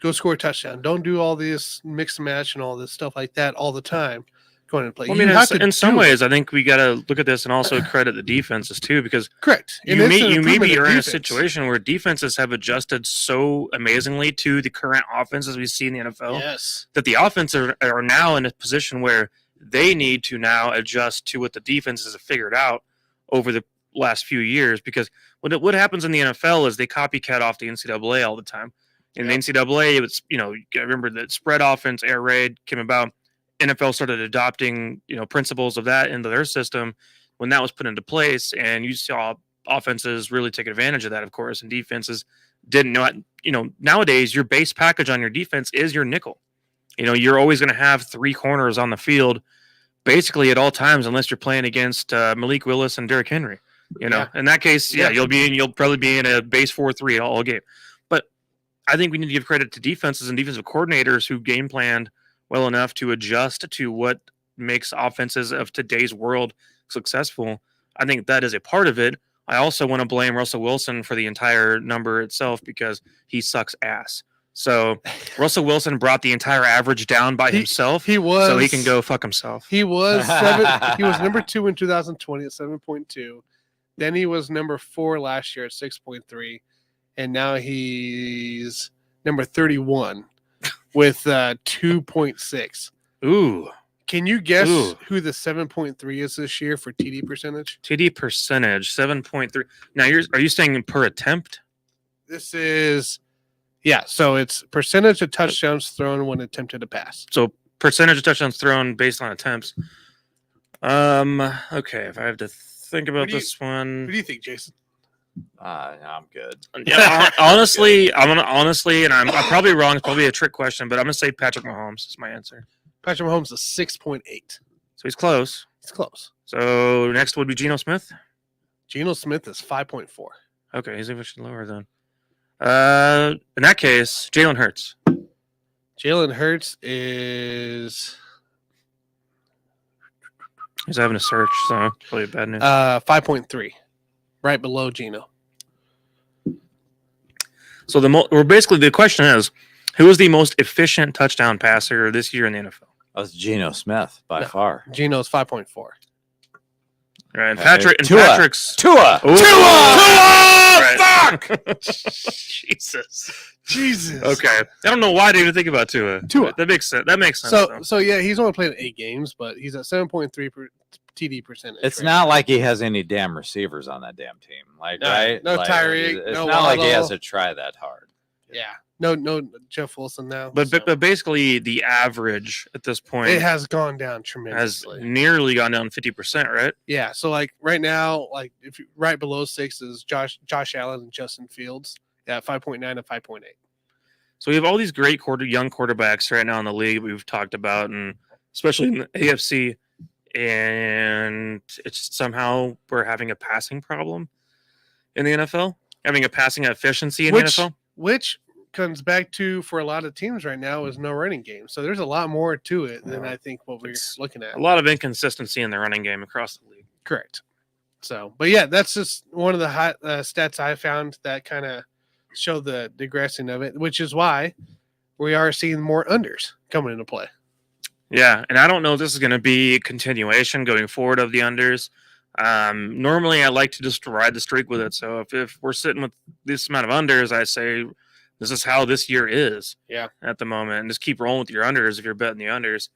go score a touchdown. Don't do all this mix and match and all this stuff like that all the time going to play. Well, I mean, in some ways, I think we got to look at this and also credit the defenses too, because correct. You maybe are in a situation where defenses have adjusted so amazingly to the current offense as we see in the NFL, yes, that the offenses are now in a position where they need to now adjust to what the defenses have figured out over the last few years. Because what happens in the NFL is they copycat off the NCAA all the time. In the NCAA, it's, I remember that spread offense, air raid came about. NFL started adopting, principles of that into their system when that was put into place, and you saw offenses really take advantage of that, of course, and defenses didn't know it. Nowadays your base package on your defense is your nickel. You're always going to have 3 corners on the field basically at all times, unless you're playing against Malik Willis and Derrick Henry. In that case, you'll probably be in a base 4-3 all game. But I think we need to give credit to defenses and defensive coordinators who game planned well enough to adjust to what makes offenses of today's world successful. I think that is a part of it. I also want to blame Russell Wilson for the entire number itself because he sucks ass. So Russell Wilson brought the entire average down by himself. So he can go fuck himself. He was he was number 2 in 2020 at 7.2. Then he was number 4 last year at 6.3, and now he's number 31 with 2.6. Ooh. Can you guess who the 7.3 is this year for TD percentage? TD percentage 7.3. Now are you saying per attempt? This is so it's percentage of touchdowns thrown when attempted to pass. So percentage of touchdowns thrown based on attempts. Okay, if I have to think about this one. What do you think, Jason? I'm good. Yeah, honestly, and I'm probably wrong. It's probably a trick question, but I'm gonna say Patrick Mahomes is my answer. Patrick Mahomes is 6.8. So he's close. It's close. So next would be Geno Smith. Geno Smith is 5.4. Okay, he's even lower then. In that case, Jalen Hurts. Jalen Hurts is. He's having a search, so probably bad news. 5.3, right below Geno. So the question is, who is the most efficient touchdown passer this year in the NFL? That's Geno Smith by far. Geno's 5.4. Right, and Okay. Patrick's Tua. Ooh. Tua! Fuck! Jesus. Jesus. Okay, I don't know why I didn't even think about Tua. That makes sense. That makes sense. So yeah, he's only played 8 games, but he's at 7.3 TD percentage. It's not like he has any damn receivers on that damn team. Right? No Like, Tyreek. It's No not like he Waddle. has to try that hard. Yeah. No Jeff Wilson now. But so. but basically, the average at this point It has gone down has tremendously. nearly gone down 50%, right? Yeah. So like right now, like if you, right below 6 is Josh Allen and Justin Fields. Yeah, 5.9 and 5.8. So we have all these great young quarterbacks right now in the league we've talked about, and especially in the AFC. And it's somehow we're having a passing problem in the NFL, having a passing efficiency in the NFL. Which comes back to, for a lot of teams right now, is no running game. So there's a lot more to it than I think what we're It's looking at. A lot of inconsistency in the running game across the league. Correct. So, but yeah, that's just one of the hot stats I found that kind of show the digressing of it, which is why we are seeing more unders coming into play. Yeah, and I don't know if this is going to be a continuation going forward of the unders. Normally, I like to just ride the streak with it. So if we're sitting with this amount of unders, I say this is how this year is. Yeah. At the moment, and just keep rolling with your unders if you're betting the unders.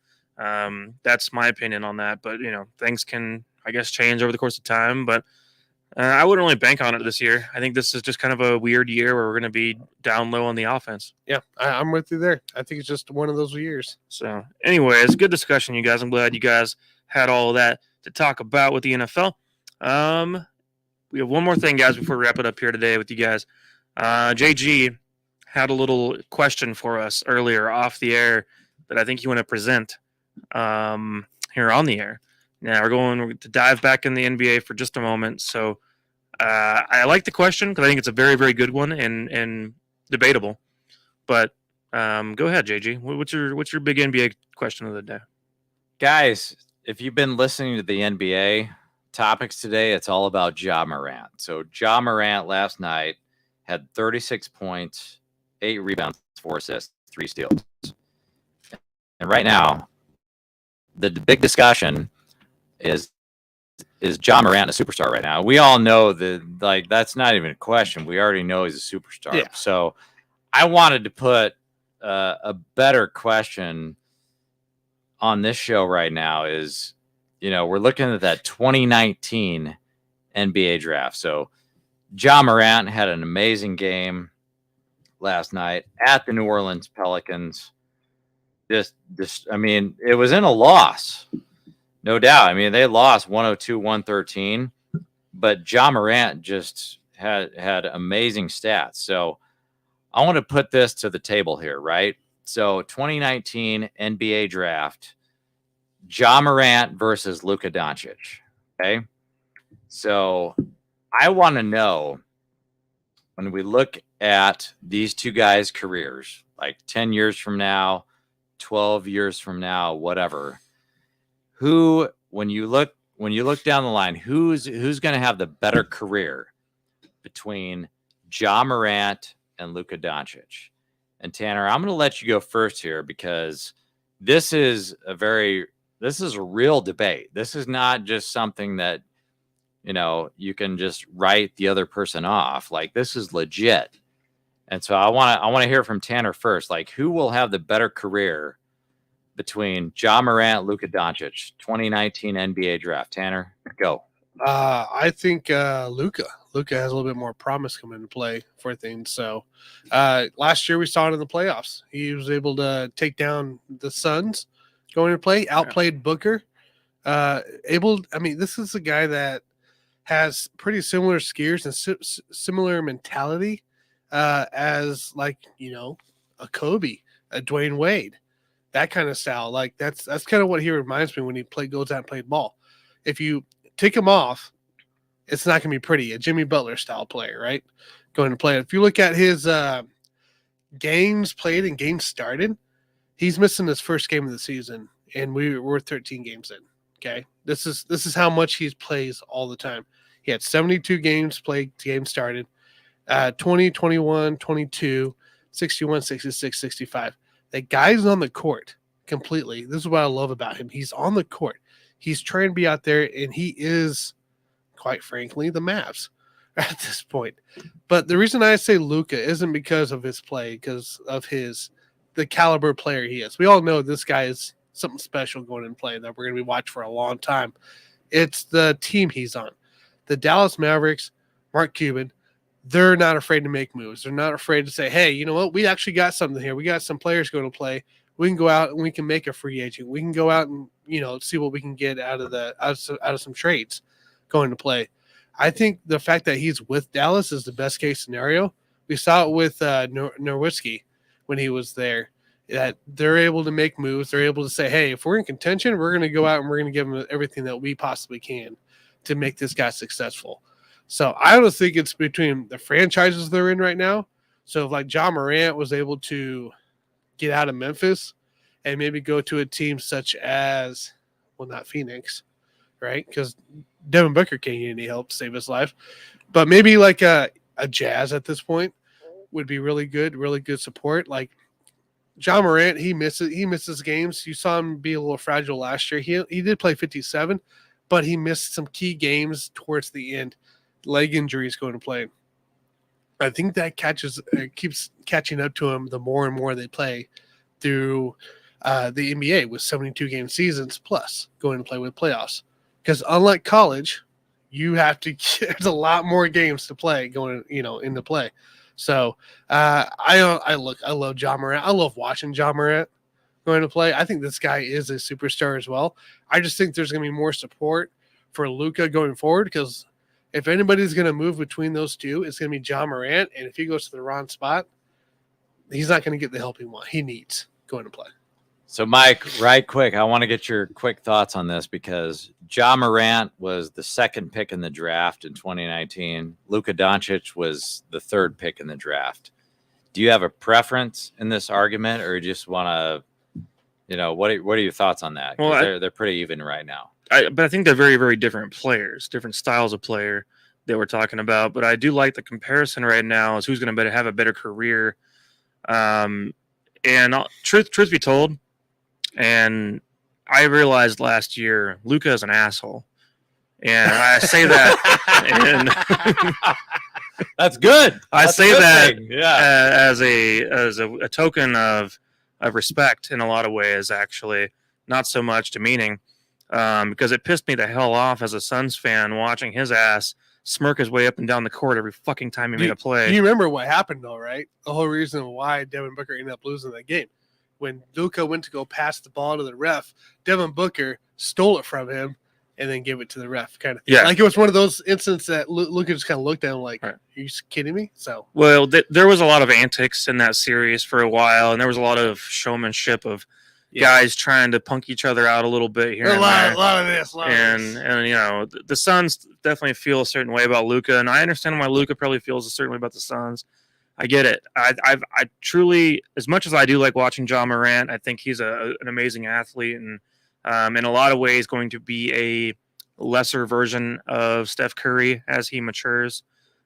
That's my opinion on that. But things can, I guess, change over the course of time. But I wouldn't really bank on it this year. I think this is just kind of a weird year where we're going to be down low on the offense. Yeah, I'm with you there. I think it's just one of those years. So, anyways, good discussion, you guys. I'm glad you guys had all of that to talk about with the NFL. We have one more thing, guys, before we wrap it up here today with you guys. JG had a little question for us earlier off the air that I think you want to present here on the air. Now we're going to dive back in the NBA for just a moment. So I like the question because I think it's a very, very good one and debatable. But go ahead, JG. What's your big NBA question of the day? Guys, if you've been listening to the NBA topics today, it's all about Ja Morant. So Ja Morant last night had 36 points, 8 rebounds, 4 assists, 3 steals. And right now, the big discussion is Ja Morant a superstar right now? We all know that, that's not even a question. We already know he's a superstar. Yeah. So I wanted to put a better question on this show right now is, we're looking at that 2019 NBA draft. So Ja Morant had an amazing game last night at the New Orleans Pelicans. It was in a loss. No doubt. I mean, they lost 102-113, but Ja Morant just had amazing stats. So I want to put this to the table here, right? So 2019 NBA draft, Ja Morant versus Luka Doncic. Okay. So I want to know, when we look at these two guys' careers, like 10 years from now, 12 years from now, whatever, who, when you look down the line, who's going to have the better career between Ja Morant and Luka Doncic? And Tanner, I'm going to let you go first here because this is a real debate. This is not just something that, you can just write the other person off. Like, this is legit. And so I want to hear from Tanner first. Like, who will have the better career between Ja Morant, Luka Doncic, 2019 NBA draft? Tanner, go. I think Luka has a little bit more promise coming into play for things. So last year we saw it in the playoffs. He was able to take down the Suns going to play, outplayed Booker. This is a guy that has pretty similar skiers and similar mentality as a Kobe, a Dwayne Wade, that kind of style. Like that's kind of what he reminds me when he goes out and played ball. If you take him off, it's not going to be pretty. A Jimmy Butler style player, right? Going to play. If you look at his games played and games started, he's missing his first game of the season, and we're 13 games in. Okay, this is how much he plays all the time. He had 72 games played, games started, 20, 21, 22, 61, 66, 65. That guy's on the court completely. This is what I love about him. He's on the court. He's trying to be out there, and he is, quite frankly, the Mavs at this point. But the reason I say Luka isn't because of his play, because of the caliber player he is. We all know this guy is something special going and playing that we're going to be watching for a long time. It's the team he's on. The Dallas Mavericks, Mark Cuban, they're not afraid to make moves. They're not afraid to say, hey, you know what? We actually got something here. We got some players going to play. We can go out and we can make a free agent. We can go out and, see what we can get out of some trades going to play. I think the fact that he's with Dallas is the best case scenario We saw it with Nowitzki when he was there. That they're able to make moves. They're able to say, "Hey, if we're in contention, we're going to go out and we're going to give them everything that we possibly can to make this guy successful." So I don't think it's between the franchises they're in right now. So if like Ja Morant was able to get out of Memphis and maybe go to a team such as, well, not Phoenix, right? Because Devin Booker can't get any help to save his life. But maybe like a Jazz at this point would be really good support. Like Ja Morant, he misses games. You saw him be a little fragile last year. He did play 57, but he missed some key games towards the end. Leg injuries going to play. I think that keeps catching up to him the more and more they play through the NBA with 72 game seasons plus going to play with playoffs. Because unlike college, you have to there's a lot more games to play going into play. So I love Ja Morant. I love watching Ja Morant going to play. I think this guy is a superstar as well. I just think there's going to be more support for Luka going forward because if anybody's going to move between those two, it's going to be Ja Morant. And if he goes to the wrong spot, he's not going to get the help he needs going to play. So, Mike, right quick, I want to get your quick thoughts on this because Ja Morant was the second pick in the draft in 2019. Luka Doncic was the third pick in the draft. Do you have a preference in this argument, or you just want to, what are your thoughts on that? Well, they're pretty even right now. But I think they're very, very different players, different styles of player that we're talking about. But I do like the comparison right now is who's going to have a better career. And truth be told, and I realized last year Luka is an asshole, and I say that, and that's good. I That's say that yeah. as a token of respect in a lot of ways. Actually, not so much demeaning. Because it pissed me the hell off as a Suns fan watching his ass smirk his way up and down the court every fucking time he made a play. You remember what happened though, right? The whole reason why Devin Booker ended up losing that game. When Luka went to go pass the ball to the ref, Devin Booker stole it from him and then gave it to the ref kind of thing. Yeah. Like it was one of those instances that Luka just kind of looked at him like, right. Are you kidding me? So well, there was a lot of antics in that series for a while, and there was a lot of showmanship of guys trying to punk each other out a little bit here. A lot of this. And the Suns definitely feel a certain way about Luka, and I understand why Luka probably feels a certain way about the Suns. I get it. I truly, as much as I do like watching Ja Morant, I think he's an amazing athlete, and in a lot of ways going to be a lesser version of Steph Curry as he matures,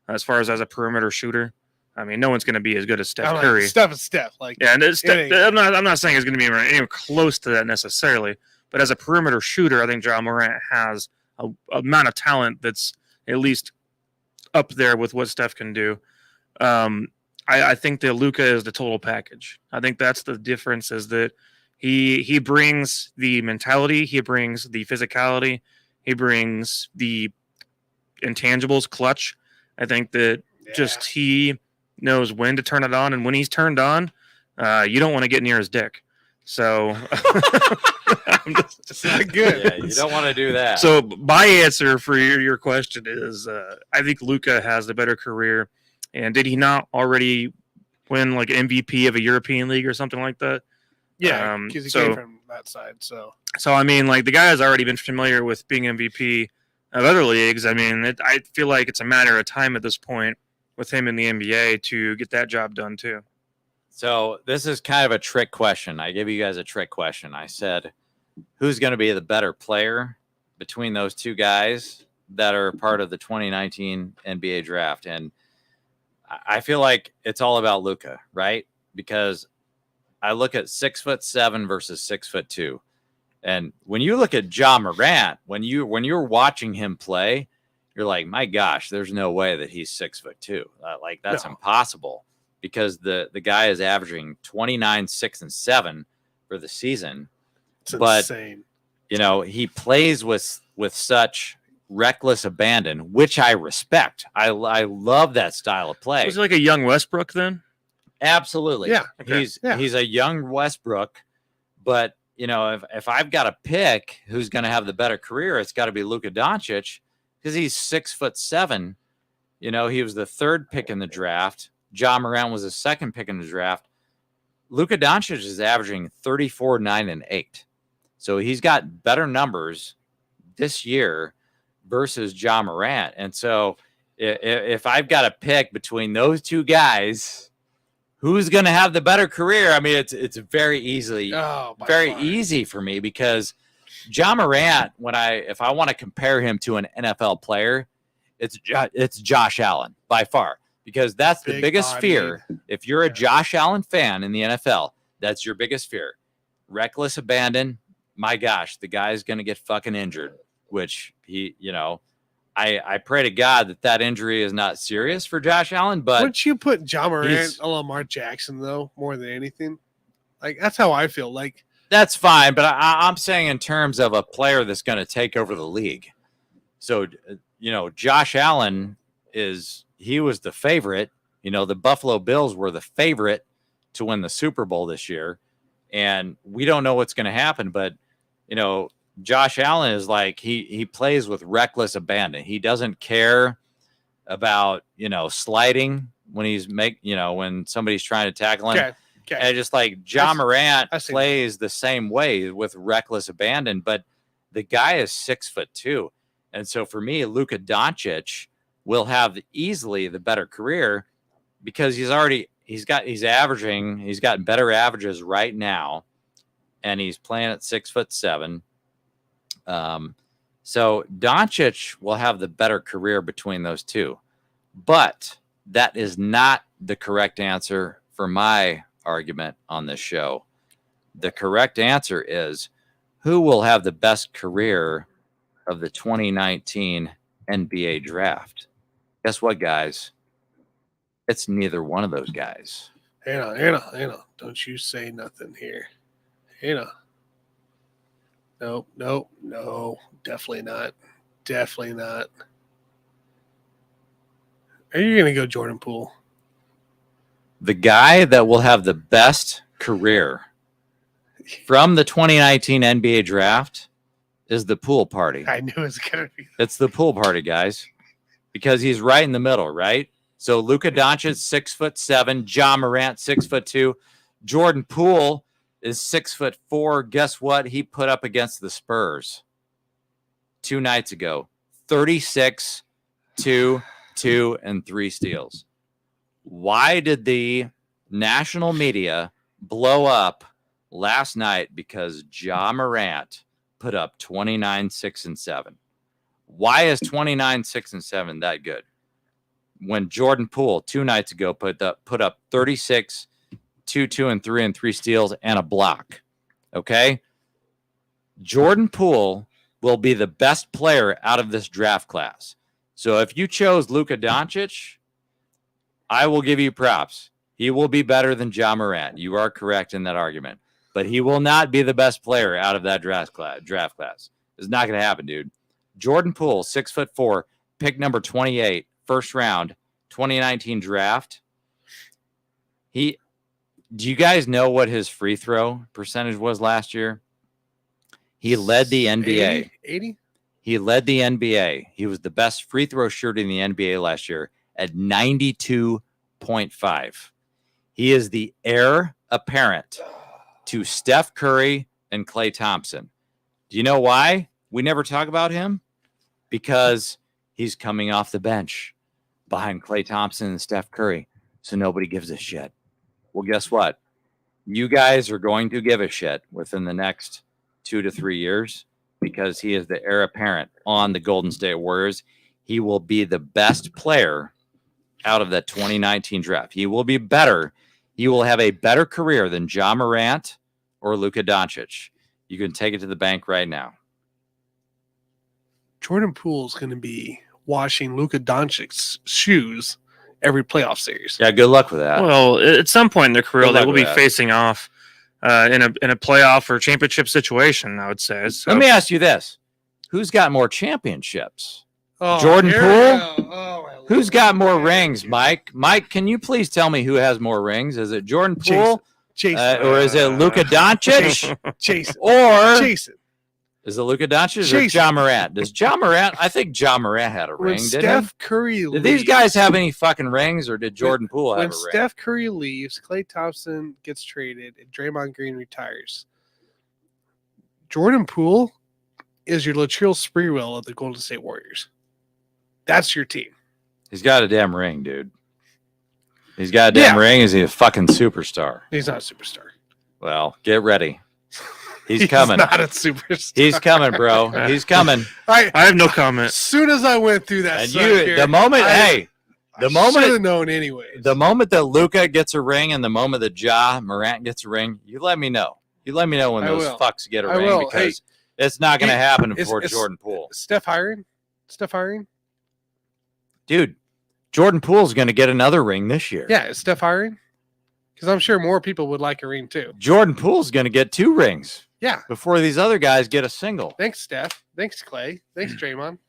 as far as a perimeter shooter. I mean, no one's going to be as good as Steph Curry. Steph is Steph. Like, yeah, and I'm not saying it's going to be anywhere close to that necessarily. But as a perimeter shooter, I think Ja Morant has a amount of talent that's at least up there with what Steph can do. I think that Luka is the total package. I think that's the difference, is that he brings the mentality, he brings the physicality, he brings the intangibles, clutch. I think that just he knows when to turn it on, and when he's turned on, you don't want to get near his dick. So it's not good. Yeah, you don't want to do that. So my answer for your question is I think Luka has the better career. And did he not already win like MVP of a European league or something like that? Yeah, because he came from that side. So I mean, like the guy has already been familiar with being MVP of other leagues. I mean, I feel like it's a matter of time at this point with him in the NBA to get that job done too. So this is kind of a trick question. I give you guys a trick question. I said, who's going to be the better player between those two guys that are part of the 2019 NBA draft? And I feel like it's all about Luka, right? Because I look at 6'7" versus 6'2", and when you look at Ja Morant, when you're watching him play, you're like, my gosh, there's no way that he's 6'2". Like that's impossible, because the guy is averaging 29, 6, and 7 for the season. It's insane. He plays with such reckless abandon, which I respect. I love that style of play. Was he like a young Westbrook then? Absolutely. Yeah. Okay. He's a young Westbrook, but if I've got to pick who's going to have the better career, it's got to be Luka Doncic, because he's 6'7". He was the third pick in the draft, Ja Morant was the second pick in the draft. Luka Doncic is averaging 34, 9, and 8. So he's got better numbers this year versus Ja Morant. And so if I've got to pick between those two guys, who's going to have the better career? I mean, it's very easily easy for me because Ja Morant, if I want to compare him to an NFL player, it's Josh Allen by far, because that's the biggest fear. If you're a Josh Allen fan in the NFL, that's your biggest fear. Reckless abandon. My gosh, the guy's going to get fucking injured, which I pray to God that injury is not serious for Josh Allen. But wouldn't you put Ja Morant on Lamar Jackson though, more than anything? Like, that's how I feel. Like, that's fine, but I'm saying in terms of a player that's going to take over the league. So, Josh Allen was the favorite. The Buffalo Bills were the favorite to win the Super Bowl this year, and we don't know what's going to happen. But Josh Allen is like he plays with reckless abandon. He doesn't care about sliding when when somebody's trying to tackle him. okay. And just like Ja Morant plays the same way with reckless abandon, but the guy is 6'2", and so for me, Luka Doncic will have easily the better career because he's got better averages right now, and he's playing at 6'7". So Doncic will have the better career between those two, but that is not the correct answer for my argument on this show. The correct answer is who will have the best career of the 2019 NBA draft. Guess what, guys? It's neither one of those guys. Anna, don't you say nothing here. No, definitely not. Definitely not. Are you going to go Jordan Poole? The guy that will have the best career from the 2019 NBA draft is the Poole party. I knew it was going to be. It's the Poole party, guys, because he's right in the middle, right? So Luka Doncic, 6'7", Ja Morant, 6'2", Jordan Poole is 6'4". Guess what? He put up against the Spurs 2 nights ago, 36, 2, and 3 steals. Why did the national media blow up last night? Because Ja Morant put up 29, 6, and 7. Why is 29, 6, and 7 that good? When Jordan Poole 2 nights ago put up 36, 2, and 3 steals and a block. Okay? Jordan Poole will be the best player out of this draft class. So if you chose Luka Doncic, I will give you props. He will be better than Ja Morant. You are correct in that argument. But he will not be the best player out of that draft class. It's not going to happen, dude. Jordan Poole, 6'4", pick number 28, first round, 2019 draft. Do you guys know what his free throw percentage was last year? He led the NBA. 80? He led the NBA. He was the best free throw shooter in the NBA last year at 92.5. He is the heir apparent to Steph Curry and Klay Thompson. Do you know why we never talk about him? Because he's coming off the bench behind Klay Thompson and Steph Curry, so nobody gives a shit. Well, guess what? You guys are going to give a shit within the next 2 to 3 years because he is the heir apparent on the Golden State Warriors. He will be the best player out of that 2019 draft. He will be better. He will have a better career than Ja Morant or Luka Doncic. You can take it to the bank right now. Jordan Poole is going to be washing Luka Doncic's shoes every playoff series. Yeah, good luck with that. Well, at some point in their career, Good they luck will with be that. facing off in a playoff or championship situation, I would say. So, Let me ask you this. Who's got more championships? Oh, Jordan here we Poole? go. Oh, I Who's love got more it. rings, Mike? Mike, can you please tell me who has more rings? Is it Jordan Poole Jason. or is it Luka Doncic Jason. or Jason. Is it Luka Doncic or Jason. John Morant? Does John Morant? I think John Morant had a When ring. Didn't Steph Curry he? leaves, Did these guys have any fucking rings, or did Jordan Poole have when a ring? Steph Curry leaves, Klay Thompson gets traded, and Draymond Green retires, Jordan Poole is your Latrell Sprewell of the Golden State Warriors. That's your team. He's got a damn ring, dude. He's got a damn Yeah. ring. Is he a fucking superstar? He's not a superstar. Well, get ready. He's coming. Not a superstar. He's coming, bro. He's coming. I have no comment. As soon as I went through that, And suck you, here, the moment, I the moment, should have known anyway. the moment that Luka gets a ring and the moment that Ja Morant gets a ring, you let me know. You let me know when I those will. fucks get a I ring will. because it's not going to Hey, happen it's- before it's- Jordan Poole. Steph hiring? Steph hiring? Dude, Jordan Poole's going to get another ring this year. Yeah, is Steph hiring? Because I'm sure more people would like a ring too. Jordan Poole's going to get 2 rings Yeah. before these other guys get a single. Thanks, Steph. Thanks, Clay. Thanks, Draymond.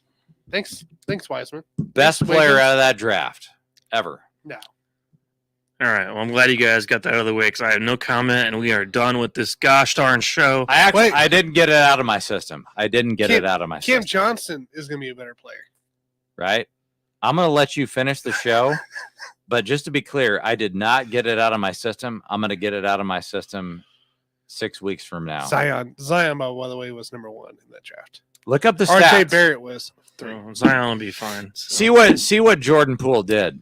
Thanks, Wiseman. Best Thanks, player Wiggins. out of that draft ever. No. All right. Well, I'm glad you guys got that out of the way because I have no comment, and we are done with this gosh darn show. Wait. I didn't get it out of my system. I didn't get Cam- it out of my Cam system. Johnson is going to be a better player. Right? I'm going to let you finish the show. But just to be clear, I did not get it out of my system. I'm going to get it out of my system 6 weeks from now. Zion, by the way, was number 1 in that draft. Look up the RJ stats. Barrett was 3. Oh, Zion will be fine. so. See what Jordan Poole did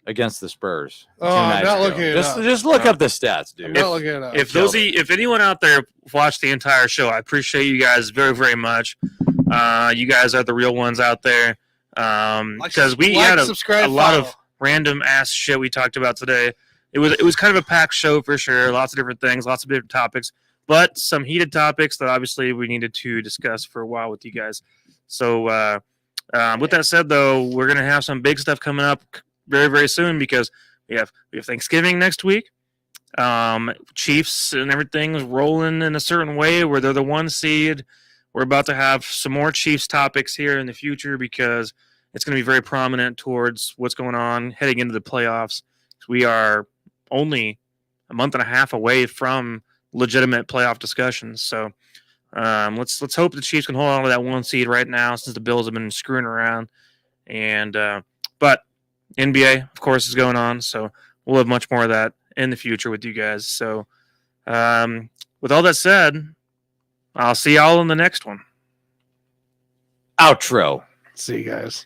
against the Spurs. Oh, 2 I'm nights not ago. looking it Just up. just look up the stats, I'm dude. not looking it up. If anyone out there watched the entire show, I appreciate you guys very, very much. You guys are the real ones out there. Because we had subscribe, a lot follow. of random ass shit we talked about today. It was kind of a packed show for sure. Lots of different things, lots of different topics, but some heated topics that obviously we needed to discuss for a while with you guys. So with that said, though, we're gonna have some big stuff coming up very, very soon because we have Thanksgiving next week. Chiefs and everything is rolling in a certain way where they're the 1 seed. We're about to have some more Chiefs topics here in the future because it's going to be very prominent towards what's going on heading into the playoffs. We are only a month and a half away from legitimate playoff discussions. So let's hope the Chiefs can hold on to that 1 seed right now since the Bills have been screwing around. And but NBA, of course, is going on. So we'll have much more of that in the future with you guys. So with all that said, I'll see y'all in the next one. Outro. See you guys.